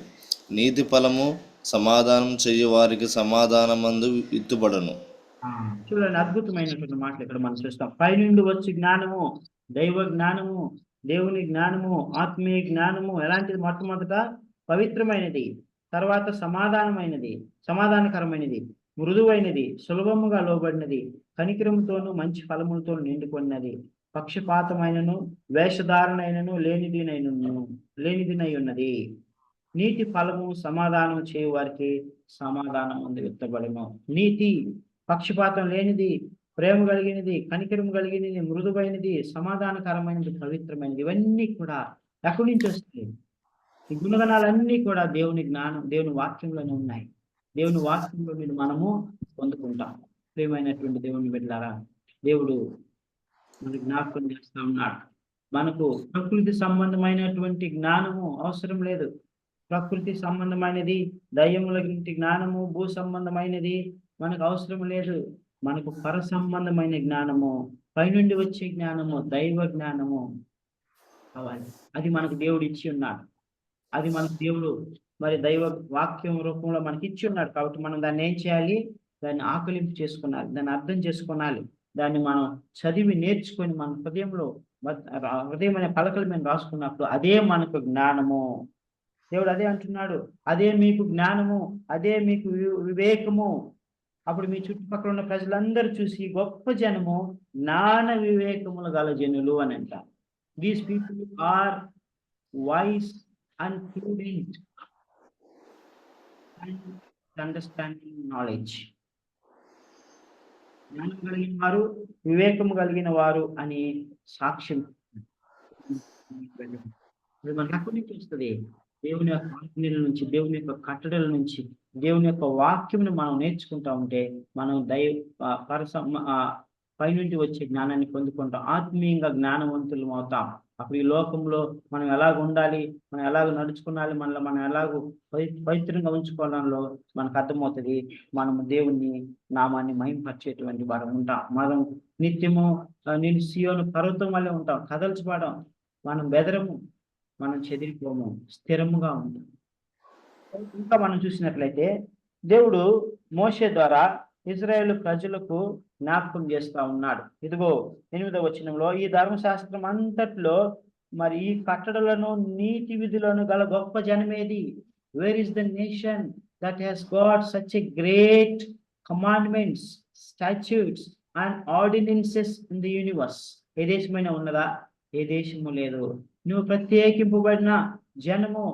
నీతి ఫలము సమాధానం చెయ్యి వారికి సమాధానమందు విత్తుబడును. చూడండి, అద్భుతమైనటువంటి మాటలు ఇక్కడ మనం చూస్తాం. పైనుండి వచ్చి జ్ఞానము, దైవ జ్ఞానము, దేవుని జ్ఞానము, ఆత్మీయ జ్ఞానము ఎలాంటిది? మొట్టమొదట పవిత్రమైనది, తర్వాత సమాధానకరమైనది, మృదువైనది, సులభముగా లోబడినది, కనికరముతోనూ మంచి ఫలములతో నిండుకున్నది, పక్షపాతమైనను వేషధారణైనను లేనిదినై ఉన్నది. నీతి ఫలము సమాధానం చేయు వారికి సమాధానం అందు విత్తబడును. నీతి పక్షపాతం లేనిది, ప్రేమ కలిగినది, కనికరం కలిగినది, మృదువైనది, సమాధానకరమైనది, పవిత్రమైనది, ఇవన్నీ కూడా ఎక్కడి నుంచి వస్తాయి? ఈ గుణగణాలన్నీ కూడా దేవుని జ్ఞానం, దేవుని వాక్యంలోనే ఉన్నాయి. దేవుని వాక్యంలో మనము పొందుకుంటాం. ప్రియమైనటువంటి దేవుని బిడ్డలారా, దేవుడు మనకు జ్ఞాపకం చేస్తా ఉన్నాడు. మనకు ప్రకృతి సంబంధమైనటువంటి జ్ఞానము అవసరం లేదు. ప్రకృతి సంబంధమైనది, దయ్యముల జ్ఞానము, భూ సంబంధమైనది మనకు అవసరం లేదు. మనకు పర సంబంధమైన జ్ఞానము, పైనుండి వచ్చే జ్ఞానము, దైవ జ్ఞానము కావాలి. అది మనకు దేవుడు ఇచ్చి ఉన్నాడు. అది మనకు దేవుడు మరి దైవ వాక్యం రూపంలో మనకి ఇచ్చి ఉన్నాడు. కాబట్టి మనం దాన్ని ఏం చేయాలి? దాన్ని ఆకలింపు చేసుకోవాలి, దాన్ని అర్థం చేసుకోవాలి. దాన్ని మనం చదివి నేర్చుకొని మన హృదయం అనే పలకల మీద రాసుకున్నప్పుడు అదే మనకు జ్ఞానము. దేవుడు అదే అంటున్నాడు, అదే మీకు జ్ఞానము, అదే మీకు వివేకము. అప్పుడు మీ చుట్టుపక్కల ఉన్న ప్రజలందరూ చూసి గొప్ప జనము, జ్ఞాన వివేకములు గల జనులు అని అంటారు. These people are wise and prudent and understanding knowledge. జ్ఞానం కలిగిన వారు, వివేకము కలిగిన వారు అని సాక్ష్యం. ఇది మనకు ఎక్కడి నుంచి వస్తుంది? దేవుని యొక్క ఆజ్ఞల నుంచి, దేవుని యొక్క కట్టడల నుంచి, దేవుని యొక్క వాక్యమును మనం నేర్చుకుంటా ఉంటే మనం పైనుండి వచ్చే జ్ఞానాన్ని పొందుకుంటాం, ఆత్మీయంగా జ్ఞానవంతులు అవుతాం. అప్పుడు ఈ లోకంలో మనం ఎలాగ ఉండాలి, మనం ఎలాగ నడుచుకోవాలి, మనలో మనం ఎలాగ పవిత్రంగా ఉంచుకోవడంలో మనకు అర్థమవుతుంది. మనము దేవుని నామాన్ని మహింపరిచేటువంటి వారం ఉంటాం. మనం నిత్యము నేను సియోను పర్వతం వల్లే ఉంటాం, కదల్చబడం, మనం బెదరము, మనం చెదిరిపోము, స్థిరముగా ఉంటాం. ఇంకా మనం చూసినట్లయితే దేవుడు మోషే ద్వారా ఇజ్రాయేలు ప్రజలకు జ్ఞాపకం చేస్తా ఉన్నాడు. ఇదిగో 8వ వచనంలో, ఈ ధర్మశాస్త్రం అంతట్లో మరి ఈ కట్టడలను నీతి విధులను గల గొప్ప జనమేది? Where is the nation that has got such a great commandments, statutes and ordinances in the universe? ఏ దేశమైనా ఉన్నదా? ఏ దేశము లేదు. నువ్వు ప్రత్యేకింపబడిన జనము,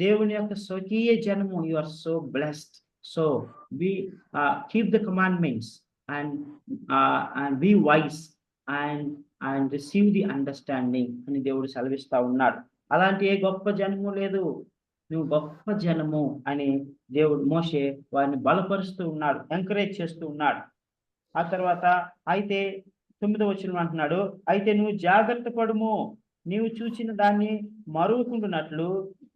దేవుని యొక్క స్వకీయ జనము. You are so blessed. So be keep the commandments and be wise and receive the understanding అని దేవుడు సెలవిస్తా ఉన్నాడు. అలాంటి ఏ గొప్ప జనము లేదు, నువ్వు గొప్ప జనము అని దేవుడు మోషే వారిని బలపరుస్తూ ఉన్నాడు, ఎంకరేజ్ చేస్తూ ఉన్నాడు. ఆ తర్వాత అయితే 9వ వచనం అంటున్నాడు, అయితే నువ్వు జాగ్రత్త పడుము, నీవు చూచిన దాన్ని మరువకుండునట్లు,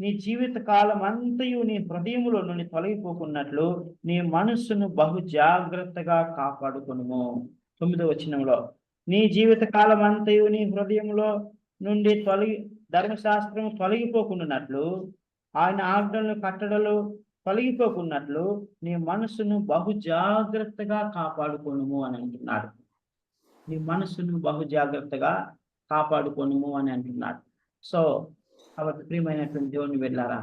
నీ జీవిత కాలం అంతయు నీ హృదయములో నుండి తొలగిపోకున్నట్లు నీ మనస్సును బహు జాగ్రత్తగా కాపాడుకొనుము. 9వ వచనంలో, నీ జీవిత కాలం అంతయు నీ హృదయంలో నుండి ధర్మశాస్త్రం తొలగిపోకున్నట్లు, ఆయన ఆజ్ఞలు కట్టడలు తొలగిపోకున్నట్లు నీ మనస్సును బహు జాగ్రత్తగా కాపాడుకొనుము అని అంటున్నాడు. నీ మనస్సును బహు జాగ్రత్తగా కాపాడుకొనుము అని అంటున్నాడు. సో కాబట్టి ప్రియమైనటువంటి దేవుని వెళ్ళారా,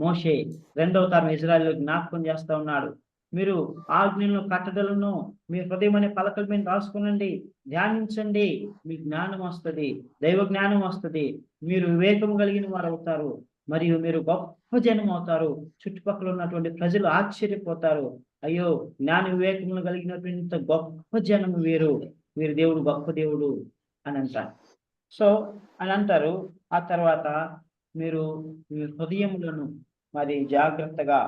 మోషే 2వ తరం ఇజ్రాయేలు జ్ఞాపకం చేస్తా ఉన్నాడు. మీరు ఆజ్ఞలను కట్టడలను మీ హృదయం అనే పలకల మీద రాసుకునండి, ధ్యానించండి, మీకు జ్ఞానం వస్తుంది, దైవ జ్ఞానం వస్తుంది, మీరు వివేకం కలిగిన వారు అవుతారు, మరియు మీరు గొప్ప జనం అవుతారు. చుట్టుపక్కల ఉన్నటువంటి ప్రజలు ఆశ్చర్యపోతారు, అయ్యో జ్ఞాన వివేకములు కలిగినటువంటి గొప్ప జనము వీరు దేవుడు గొప్ప దేవుడు అని అంటారు. సో అని అంటారు. ఆ తర్వాత మీరు మీ హృదయములను మరి జాగ్రత్తగా,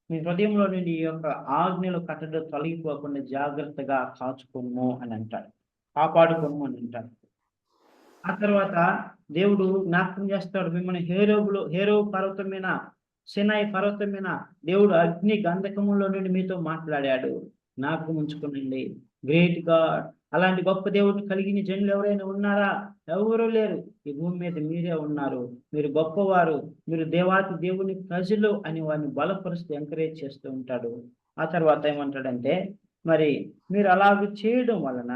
మీ హృదయంలో నుండి ఈ యొక్క ఆజ్ఞలు కట్టడం తొలగిపోకుండా జాగ్రత్తగా కాచుకోము అని అంటాడు, కాపాడుకోము అని అంటాడు. ఆ తర్వాత దేవుడు జ్ఞాపకం చేస్తాడు, మిమ్మల్ని హేరో పర్వతం మీద, సినాయి పర్వతం మీద దేవుడు అగ్ని గంధకములో నుండి మీతో మాట్లాడాడు. జ్ఞాపకం ఉంచుకోనండి. గ్రేట్ గాడ్, అలాంటి గొప్ప దేవుడిని కలిగిన జనులు ఎవరైనా ఉన్నారా? ఎవరూ లేరు. ఈ భూమి మీద మీరే ఉన్నారు, మీరు గొప్పవారు, మీరు దేవాతి దేవుని ప్రజలు అని వారిని బలపరుస్తూ ఎంకరేజ్ చేస్తూ ఉంటాడు. ఆ తర్వాత ఏమంటాడంటే, మరి మీరు అలాగ చేయడం వలన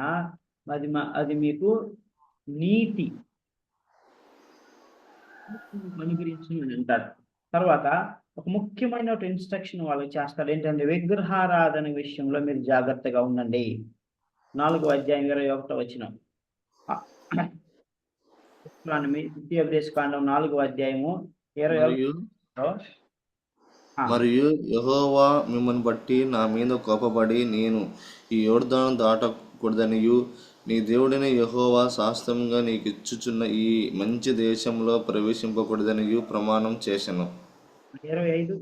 అది మీకు నీతి అనుగ్రహించింది అంటాడు. తర్వాత ఒక ముఖ్యమైన ఇన్స్ట్రక్షన్ వాళ్ళకి చేస్తాడు, ఏంటంటే విగ్రహారాధన విషయంలో మీరు జాగ్రత్తగా ఉండండి. 4వ అధ్యాయం 21వ వచనం, ద్వితీయోపదేశకాండం 4వ అధ్యాయము 21. మరియు యెహోవా మిమ్మల్ని బట్టి నా మీద కోపపడి నేను ఈ యొర్దాను దాటకూడదనియు నీ దేవుడైన యెహోవా శాశ్వతంగా నీకు ఇచ్చుచున్న ఈ మంచి దేశంలో ప్రవేశింపకూడదనియు ప్రమాణం చేశాను. 25.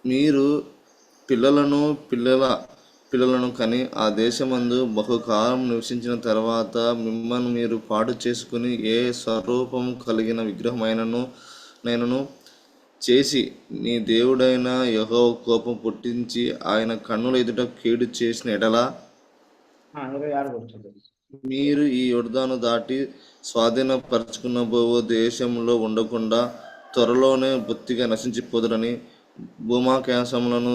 మీరు పిల్లలను కని ఆ దేశమందు బహుకాలం నివసించిన తర్వాత మిమ్మల్ని మీరు పాడు చేసుకుని ఏ స్వరూపం కలిగిన విగ్రహమైనను చేసి నీ దేవుడైన యెహోవా కోపం పుట్టించి ఆయన కన్నుల ఎదుట కీడు చేసిన ఎడల మీరు ఈ యొర్దాను దాటి స్వాధీనపరచుకున్న దేశంలో ఉండకుండా త్వరలోనే బొత్తిగా నశించిపోదురని భూమాకాశములను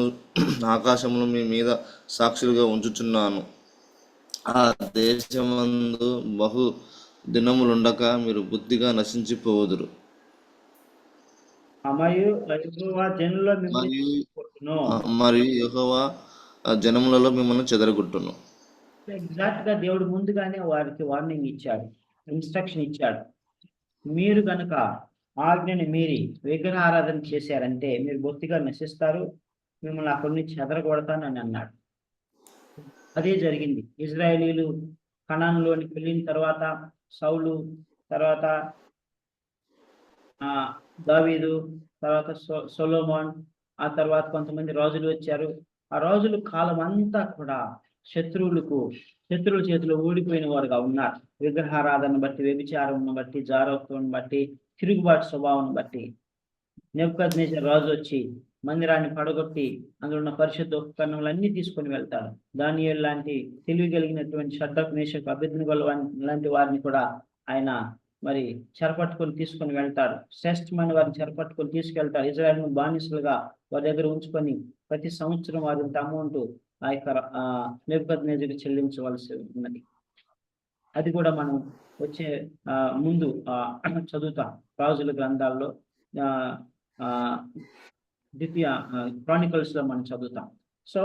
ఆకాశములు మీ మీద సాక్షులుగా ఉంచుచున్నాను. ఆ దేశమందు బహు దినములుండక మీరు బుద్ధిగా నశించిపోదురు. మరియు యెహోవా జనుల్లో మిమ్మల్ని మరియు కొట్టును. మరియు యెహోవా జనములలో మిమ్మల్ని చెదరగొట్టును. ఎగ్జాక్ట్ గా దేవుడు ముందుగానే వారికి వార్నింగ్ ఇచ్చాడు, ఇన్స్ట్రక్షన్ ఇచ్చాడు. మీరు గనుక ఆజ్ఞని మీరి విగ్రహారాధన చేశారంటే మీరు బొత్తిగా నశిస్తారు, మిమ్మల్ని అక్కడి నుంచి చెదరగొడతానని అన్నాడు. అదే జరిగింది. ఇజ్రాయేలీలు కనానులోనికి వెళ్ళిన తర్వాత సౌలు, తర్వాత దావీదు, తర్వాత సొలొమోన్, ఆ తర్వాత కొంతమంది రాజులు వచ్చారు. ఆ రాజుల కాలం అంతా కూడా శత్రువుల చేతిలో ఓడిపోయిన వారుగా ఉన్నారు. విగ్రహారాధన బట్టి, వ్యభిచారం బట్టి, జారత్వం బట్టి, తిరుగుబాటు స్వభావం బట్టి. నెబుకద్నెజర్ రాజు వచ్చి మందిరాన్ని పడగొట్టి అందులో ఉన్న పరిశుద్ధ ఉపకరణములన్నీ తీసుకొని వెళ్తాడు. దానియేలు లాంటి తెలివి కలిగినటువంటి షడ్రక్, మేషక్, అబేద్నెగో లాంటి వారిని కూడా ఆయన మరి చెరపట్టుకొని తీసుకొని వెళ్తాడు. శ్రేష్టమైన వారిని చెరపట్టుకొని తీసుకెళ్తాడు. ఇజ్రాయెల్ను బానిసలుగా వారి దగ్గర ఉంచుకొని ప్రతి సంవత్సరం వారింత అమౌంట్ ఆ యొక్క నెబుకద్నెజరుకు చెల్లించవలసి ఉన్నది. అది కూడా మనం వచ్చే ముందు చదువుతాం రాజుల గ్రంథాల్లో, ద్వితీయ క్రానికల్స్ లో మనం చదువుతాం. సో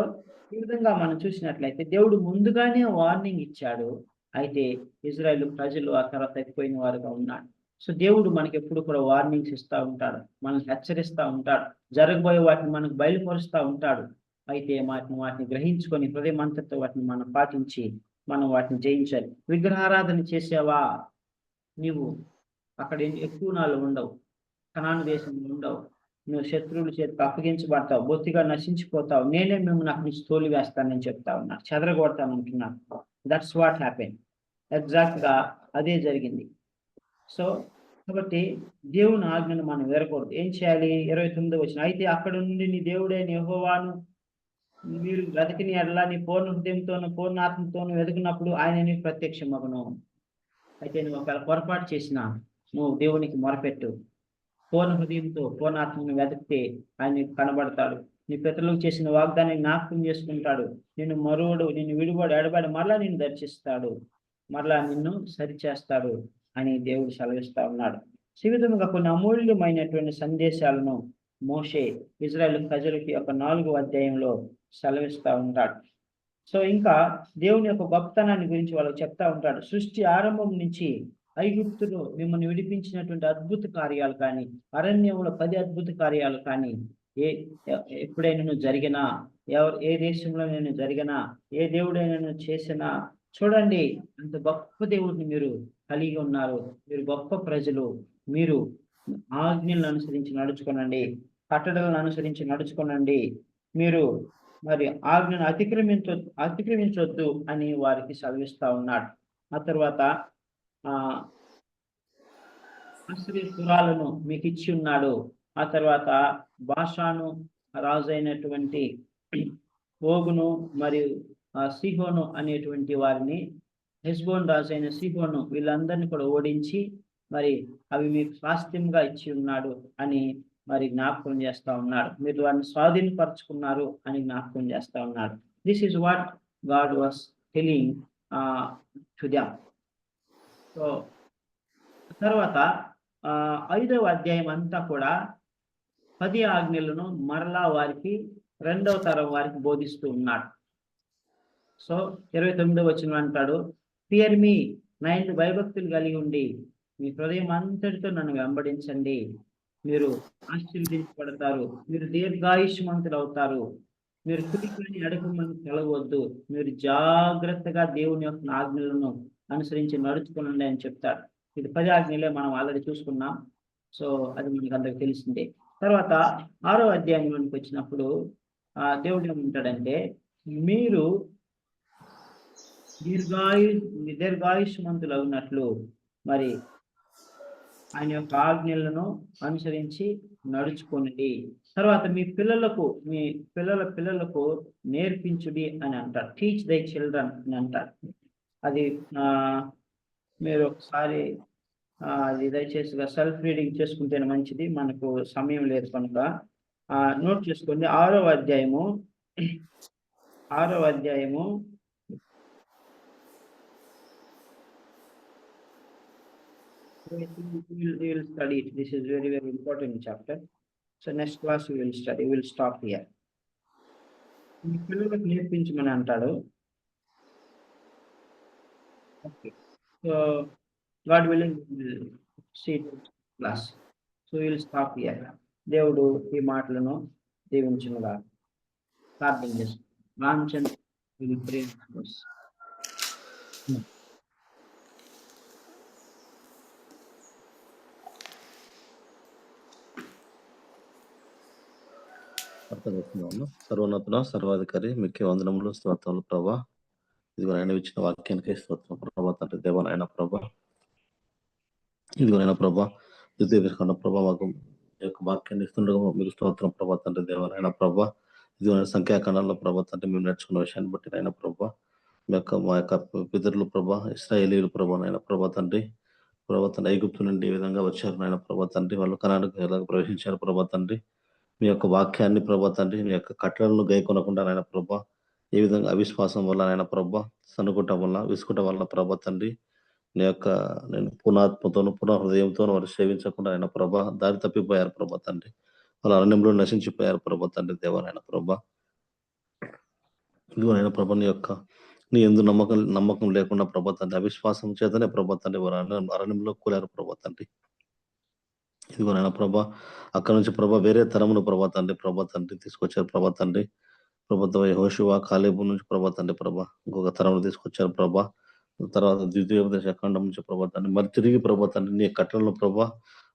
ఈ విధంగా మనం చూసినట్లయితే దేవుడు ముందుగానే వార్నింగ్ ఇచ్చాడు. అయితే ఇజ్రాయెల్ ప్రజలు ఆ తర్వాత తప్పిపోయిన వారుగా ఉన్నాడు. సో దేవుడు మనకి ఎప్పుడు కూడా వార్నింగ్స్ ఇస్తూ ఉంటాడు, మనల్ని హెచ్చరిస్తూ ఉంటాడు, జరగబోయే వాటిని మనకు బయలుపరుస్తూ ఉంటాడు. అయితే వాటిని గ్రహించుకొని హృదయమంతతో వాటిని మనం పాటించి మనం వాటిని జయించాలి. విగ్రహారాధన చేసావా, నీవు అక్కడ ఎక్కువ నాళ్ళు ఉండవు, కనాను దేశంలో ఉండవు, నువ్వు శత్రువుల చేతికి అప్పగించబడతావు, బొత్తిగా నశించిపోతావు, నేనే మిమ్మల్ని అక్కడి నుంచి తోలి వేస్తానని చెప్తా ఉన్నాను, చెదరగొడతాను అంటున్నాను. That's what happen. ఎగ్జాక్ట్ గా అదే జరిగింది. సో కాబట్టి దేవుని ఆజ్ఞను మనం వేరకూడదు. ఏం చేయాలి? 29 వచనం, అయితే అక్కడ నుండి నీ దేవుడైన యెహోవాను మీరు వెతికిన ఎడల నీ పూర్ణ హృదయంతోను పూర్ణ ఆత్మతోను వెతికినప్పుడు ఆయన నీకు ప్రత్యక్షమగును. అయితే నువ్వు ఒకవేళ పొరపాటు చేసినా నువ్వు దేవునికి మొరపెట్టు, పూర్ణ హృదయంతో పూర్ణాత్మను వెతికితే ఆయన నీకు కనబడతాడు. నీ పితరులకు చేసిన వాగ్దాన్ని జ్ఞాపకం చేసుకుంటాడు. నిన్ను మరువడు, నిన్ను విడివాడు, ఎడబాడి మరలా నిన్ను దర్శిస్తాడు, మరలా నిన్ను సరిచేస్తాడు అని దేవుడు సెలవిస్తా ఉన్నాడు. ఈ విధంగా కొన్ని అమూల్యమైనటువంటి సందేశాలను మోషే ఇజ్రాయెల్ ప్రజలకి ఒక 4వ అధ్యాయంలో సెలవిస్తా ఉంటాడు. సో ఇంకా దేవుని యొక్క గొప్పతనాన్ని గురించి వాళ్ళకి చెప్తా ఉంటాడు. సృష్టి ఆరంభం నుంచి ఐగుప్తులో మిమ్మల్ని విడిపించినటువంటి అద్భుత కార్యాలు కానీ, అరణ్యంలో 10 అద్భుత కార్యాలు కానీ ఎప్పుడైనా జరిగినా, ఏ దేశంలో నేను జరిగినా, ఏ దేవుడైనా చేసినా చూడండి, అంత గొప్ప దేవుడిని మీరు కలిగి ఉన్నారు, మీరు గొప్ప ప్రజలు, మీరు ఆజ్ఞలను అనుసరించి నడుచుకోనండి, కట్టడలను అనుసరించి నడుచుకోనండి, మీరు మరి ఆజ్ఞను అతిక్రమించొద్దు అని వారికి సెలవిస్తా ఉన్నాడు. ఆ తర్వాత పురాలను మీకు ఇచ్చి ఉన్నాడు. ఆ తర్వాత బాషాను రాజు అయినటువంటి ఓగును మరియు సిహోను అనేటువంటి వారిని, హెష్బోన్ రాజు అయిన సిహోను, వీళ్ళందరినీ కూడా ఓడించి మరి అవి మీకు స్వాస్థ్యంగా ఇచ్చి ఉన్నాడు అని మరి జ్ఞాపకం చేస్తా ఉన్నాడు. మీరు వారిని స్వాధీనపరుచుకున్నారు అని జ్ఞాపకం చేస్తా ఉన్నాడు. This is what God was telling to them. So తర్వాత 5వ అధ్యాయం అంతా కూడా 10 ఆజ్ఞలను మరలా వారికి 2వ తరం వారికి బోధిస్తూ ఉన్నాడు. సో 29వ వచనం అంటాడు, ఫియర్ మీ, నా యందు భయభక్తులు కలిగి ఉండి మీ హృదయం అంతటితో నన్ను వెంబడించండి, మీరు ఆశీర్వదించబడతారు, మీరు దీర్ఘాయుష్మంతులు అవుతారు, మీరు కుడికని ఎడకమని కలగవద్దు, మీరు జాగ్రత్తగా దేవుని యొక్క ఆజ్ఞలను అనుసరించి నడుచుకోనండి అని చెప్తాడు. ఇది 10 ఆజ్ఞలే మనం ఆల్రెడీ చూసుకున్నాం. సో అది మనకి అందరికి తెలిసిందే. తర్వాత 6వ అధ్యాయంలోనికి వచ్చినప్పుడు దేవుడు ఏమంటాడంటే, మీరు దీర్ఘాయుష్మంతులు అవునట్లు మరి ఆయన యొక్క ఆజ్ఞలను అనుసరించి నడుచుకోండి. తర్వాత మీ పిల్లలకు నేర్పించుడి అని అంటారు. టీచ్ దై చిల్డ్రన్ అని అంటారు. అది మీరు ఒకసారి అది దయచేసి సెల్ఫ్ రీడింగ్ చేసుకుంటేనే మంచిది, మనకు సమయం లేదు కనుక నోట్ చేసుకోండి. 6వ అధ్యాయము we will study it. This is very, very important chapter. So next class we will study. We will stop here. మీ పిల్లలకు నేర్పించమని అంటాడు. Okay. So God willing, we will see it in class. So we will stop here. దేవుడు ఈ మాటలను దీవించునుగా. ప్రార్థన చేస్తాం. Ramachandra will pray for us. అర్థమవుతుందా? సర్వోన్నతుల సర్వాధికారి మీకే వందనములు, స్తోత్రములు ప్రభా. ఇదిగో ఆయన ఇచ్చిన వాక్యానికే స్తోత్రం ప్రభా తండ్రి దేవ నాయన ప్రభా. ఇదిగో నాయన ప్రభా, ద్వితీయ ప్రభా మాకు ఈ యొక్క వాక్యాన్ని ఇస్తుండగా మీరు స్తోత్రం ప్రభా తండ్రి దేవ నాయన ప్రభా. ఇదిగో సంఖ్యాకాండంలో ప్రభా తండ్రి మేము నేర్చుకున్న విషయాన్ని బట్టి నాయన ప్రభా, మా యొక్క పితరులు ప్రభా, ఇశ్రాయేలీయులు ప్రభా నాయన ప్రభా తండ్రి ఐగుప్తు నుండి ఈ విధంగా వచ్చారు నాయన ప్రభా తండ్రి. వాళ్ళు కనానుకు ఎలాగ ప్రవేశించారు ప్రభా తండ్రి. మీ యొక్క వాక్యాన్ని ప్రభా తండ్రి, మీ యొక్క కట్టడలను గైకొనకుండా నాయన ప్రభా, ఏ విధంగా అవిశ్వాసం వల్ల నాయన ప్రభా, సనుకోవటం వల్ల, విసుకుంటం వల్ల ప్రభా తండ్రి, నేను పునాత్మతోను పునః హృదయంతోను వారు సేవించకుండా ఆయన ప్రభా దారి తప్పిపోయారు ప్రభా తండ్రి. వాళ్ళ అరణ్యంలో నశించిపోయారు ప్రభా తండ్రి దేవనాయన ప్రభా. ఇదిగో నాయన ప్రభా, నీ ఎందు నమ్మకం లేకుండా ప్రభా తండ్రి, అవిశ్వాసం చేతనే ప్రభా తండ్రి వారు అరణ్యంలో కూలారు ప్రభా తండ్రి. ఇదిగో నాయన ప్రభా, అక్కడ నుంచి ప్రభా వేరే తరమును ప్రభా తండ్రి తీసుకొచ్చారు ప్రభా తండ్రి. ప్రభుత్వ యెహోషువ కాలేబు నుంచి ప్రభా తండ్రి ప్రభా ఇంకొక తరమును తీసుకొచ్చారు ప్రభా. తర్వాత ద్వితీయోపదేశ కాండం నుంచి ప్రభా తండ్రి మరి తిరిగి ప్రభా తండ్రి నీ కట్టలను ప్రభా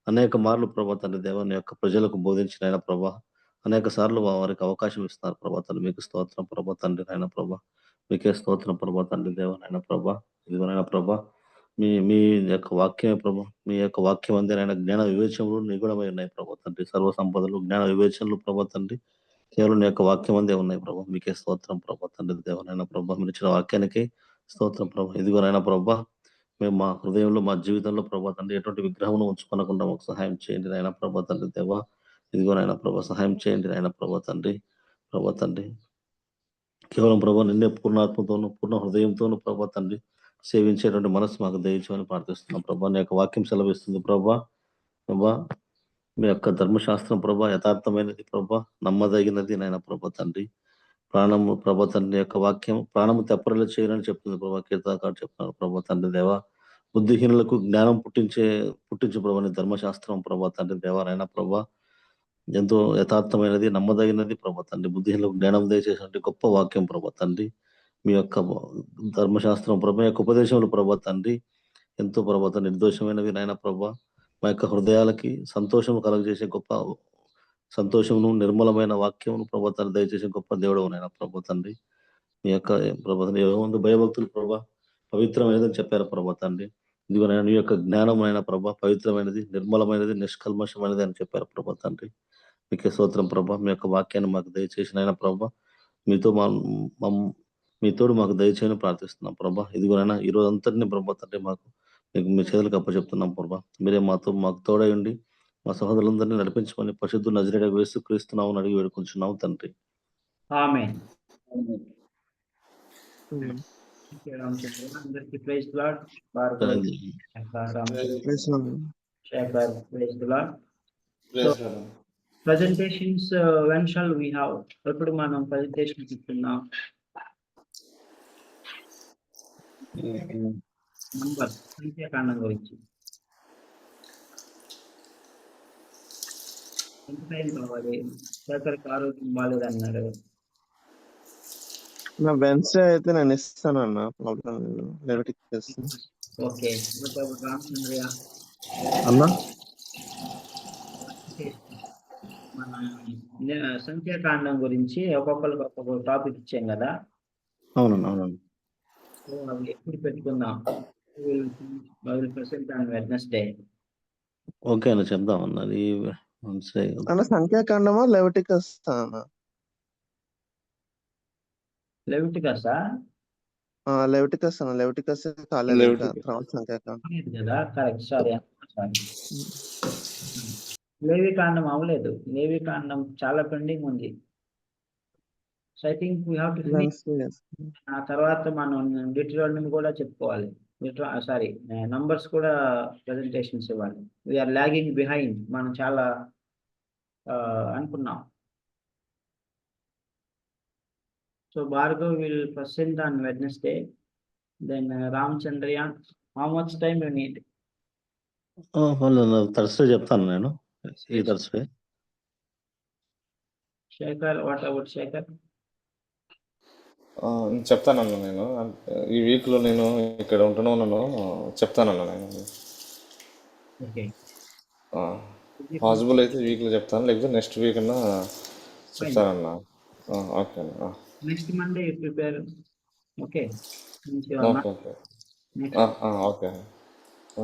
అనేక మార్లు ప్రభా తండ్రి దేవ నీ యొక్క ప్రజలకు బోధించిన ఆయన ప్రభా అనేక సార్లు వారికి అవకాశం ఇస్తున్నారు ప్రభా తండ్రి. మీకు స్తోత్రం ప్రభా తండ్రి నాయన ప్రభా. మీకే స్తోత్రం ప్రభా తండ్రి దేవ నాయన ప్రభా. ఇదిగో నాయన ప్రభా, మీ యొక్క వాక్యమే ప్రభా, మీ యొక్క వాక్యం అందే నాయన జ్ఞాన వివేచనలు నిగూఢమై ఉన్నాయి ప్రభా తండ్రి. సర్వ సంపదలు జ్ఞాన వివేచనలు ప్రభా తండ్రి కేవలం నీ యొక్క వాక్యం అందే ఉన్నాయి ప్రభా. మీకే స్తోత్రం ప్రభా తండ్రి దేవనైనా ప్రభా. మీరు ఇచ్చిన వాక్యానికి స్తోత్రం ప్రభా. ఇదిగోనైనా ప్రభా, మేము మా హృదయంలో మా జీవితంలో ప్రభా తండ్రి ఎటువంటి విగ్రహం ఉంచుకోనకుండా మాకు సహాయం చేయండి నాయన ప్రభా తండ్రి దేవ. ఇదిగోనైనా ప్రభా సహాయం చేయండి నాయన ప్రభా తండ్రి. కేవలం ప్రభా నిన్నే పూర్ణాత్మతోను పూర్ణ హృదయంతోను ప్రభా తండ్రి సేవించేటువంటి మనసు మాకు దయచేయమని ప్రార్థిస్తున్నాం ప్రభా. నీ యొక్క వాక్యం సెలవిస్తుంది ప్రభా. మీ యొక్క ధర్మశాస్త్రం ప్రభా యథార్థమైనది ప్రభా, నమ్మదగినది నాయన ప్రభా తండ్రి. ప్రాణము ప్రభా తండ్రి యొక్క వాక్యం ప్రాణము తెప్పరలు చేయాలని చెప్తుంది ప్రభా. కీర్తనకారుడు చెప్తున్నారు ప్రభా తండ్రి దేవ. బుద్ధిహీనులకు జ్ఞానం పుట్టించు ప్రభా నీ ధర్మశాస్త్రం ప్రభా తండ్రి దేవ నాయన ప్రభా. ఎంతో యథార్థమైనది నమ్మదగినది ప్రభా తండ్రి. బుద్ధిహీనులకు జ్ఞానం దయచేసినటువంటి గొప్ప వాక్యం ప్రభా తండ్రి. మీ యొక్క ధర్మశాస్త్రం ప్రభా యొక్క ఉపదేశములు ప్రభా తండ్రి ఎంతో ప్రభా తండ్రి నిర్దోషమైనవి నాయన ప్రభా. మా యొక్క హృదయాలకి సంతోషం కలుగజేసే గొప్ప సంతోషమును నిర్మలమైన వాక్యమును ప్రభా తండ్రి దయచేసే గొప్ప దేవుడు నాయన ప్రభా తండ్రి. మీ యొక్క ప్రభా తండ్రి ఏముంది భయభక్తులు ప్రభా పవిత్రమైనదని చెప్పారు ప్రభా తండ్రి. ఇదిగో నీ యొక్క జ్ఞానం అయిన ప్రభా పవిత్రమైనది, నిర్మలమైనది, నిష్కల్మషమైనది అని చెప్పారు ప్రభా తండ్రి. మీకే స్తోత్రం ప్రభా. మీ యొక్క వాక్యాన్ని మాకు దయచేసిన ఆయన ప్రభా మీతోడు మాకు దయచేయని ప్రార్థిస్తున్నాం ప్రభా. ఇదిగోనైనా ఈ రోజు అంతటిని ప్రభా తండ్రి మీకు మీ చేతులకు అప్పచెప్తున్నాం ప్రభా. మీరే మాకు తోడయండి, మా సహోదరులందరినీ నడిపించమని పరిశుద్ధుడు నజరేయుడైన యేసుక్రీస్తునామమున అడిగి వేడుకుంటున్నాం తండ్రి. ఆమేన్. అందరికీ praise the lord. Presentations when shall we have? ఎప్పుడు మనం ప్రెజెంటేషన్ ఇస్తున్నాం? నంబర్ సంఖ్యాకాండం గురించి ఎంత టైం కావాలి? శేఖర్కి ఆరోగ్యం బాగాలేదన్నాడు. నా వెన్స్డే అయితే నేను ఇస్తాను అన్న. ఓకే, రామచంద్రయ్య అన్నా మన సంఖ్యాకాండం గురించి ఒక్కొక్కరికి ఒక్కొక్క టాపిక్ ఇచ్చాం కదా. అవునండి. అవి ఎప్పుడు పెట్టుకుందాం? Present on Wednesday. ఓకే అన్న, చెప్దాం అన్నది. అన్న సంఖ్యాకాండమా లెవిటికస్ అన్న? లెవిటికసా? లెవిటికస్ అన్న. లెవిటికస్ కాలేదు ఇంకా, తర్వాత సంఖ్యాకాండం కదా. Correct, sorry. లేవి కాండం అవ్వలేదు. లేవి కాండం చాలా పెండింగ్ ఉంది. So I think we have to finish. Wednesday. ఆ తర్వాత మనం డిట్రానమీ కూడా చెప్పుకోవాలి. సారీ, నంబర్స్ కూడా ప్రెజెంటేషన్స్ ఇవ్వాలి. We are lagging behind. మనం చాలా అనుకున్నాం. So Bhargav will present on Wednesday. Then Ramachandran, how much time you need? Thursday చెప్తాను నేను, ఈ Thursday. Shekhar, what about Shekhar? చెప్తానన్నా నేను. ఈ వీక్లో నేను ఇక్కడ ఉంటున్నాను, చెప్తానన్నా నేను. ఓకే. పాసిబుల్ అయితే ఈ వీక్లో చెప్తాను, లేకపోతే నెక్స్ట్ వీక్ అన్నా చెప్తానన్నా. ఓకే అన్న. Next Monday prepare. Okay. Okay okay okay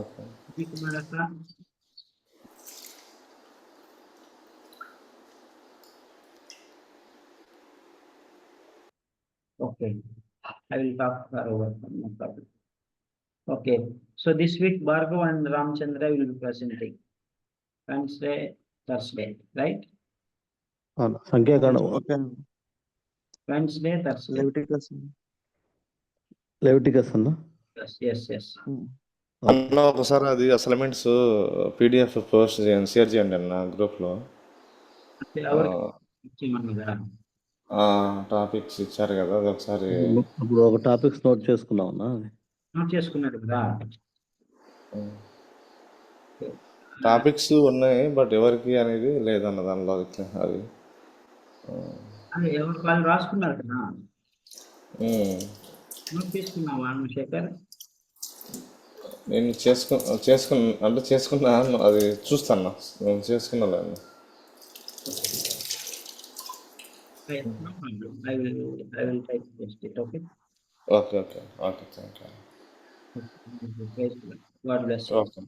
okay. Okay, I will talk her over. No problem. Okay, so this week Bhargav and Ramchandra will be presenting. Wednesday, Thursday, right? సంఖ్యాకాండం, Okay. Wednesday, Thursday. Leviticus. Leviticus అన్న. Yes. అన్న ఒకసారి అది assignments PDF post చేయండి, share చేయండి అన్న గ్రూప్లో. Topics ఇచ్చారు కదా, అది ఒకసారి ఇప్పుడు ఒక టాపిక్స్ నోట్ చేసుకున్నాం అన్న. నోట్ చేసుకున్నారు కదా. టాపిక్స్ ఉన్నాయి, బట్ ఎవరికి అనేది లేదన్న దానిలో. అది ఎవరు వాళ్ళు రాసుకున్నారు కదా. నోట్ చేసుకున్నావా శేఖర్? నేను చేసుకున్నా, అది చూస్తాను. నేను చేసుకున్నా. No problem. I will try to post it. Okay. Okay. Thank you. God bless you. Okay.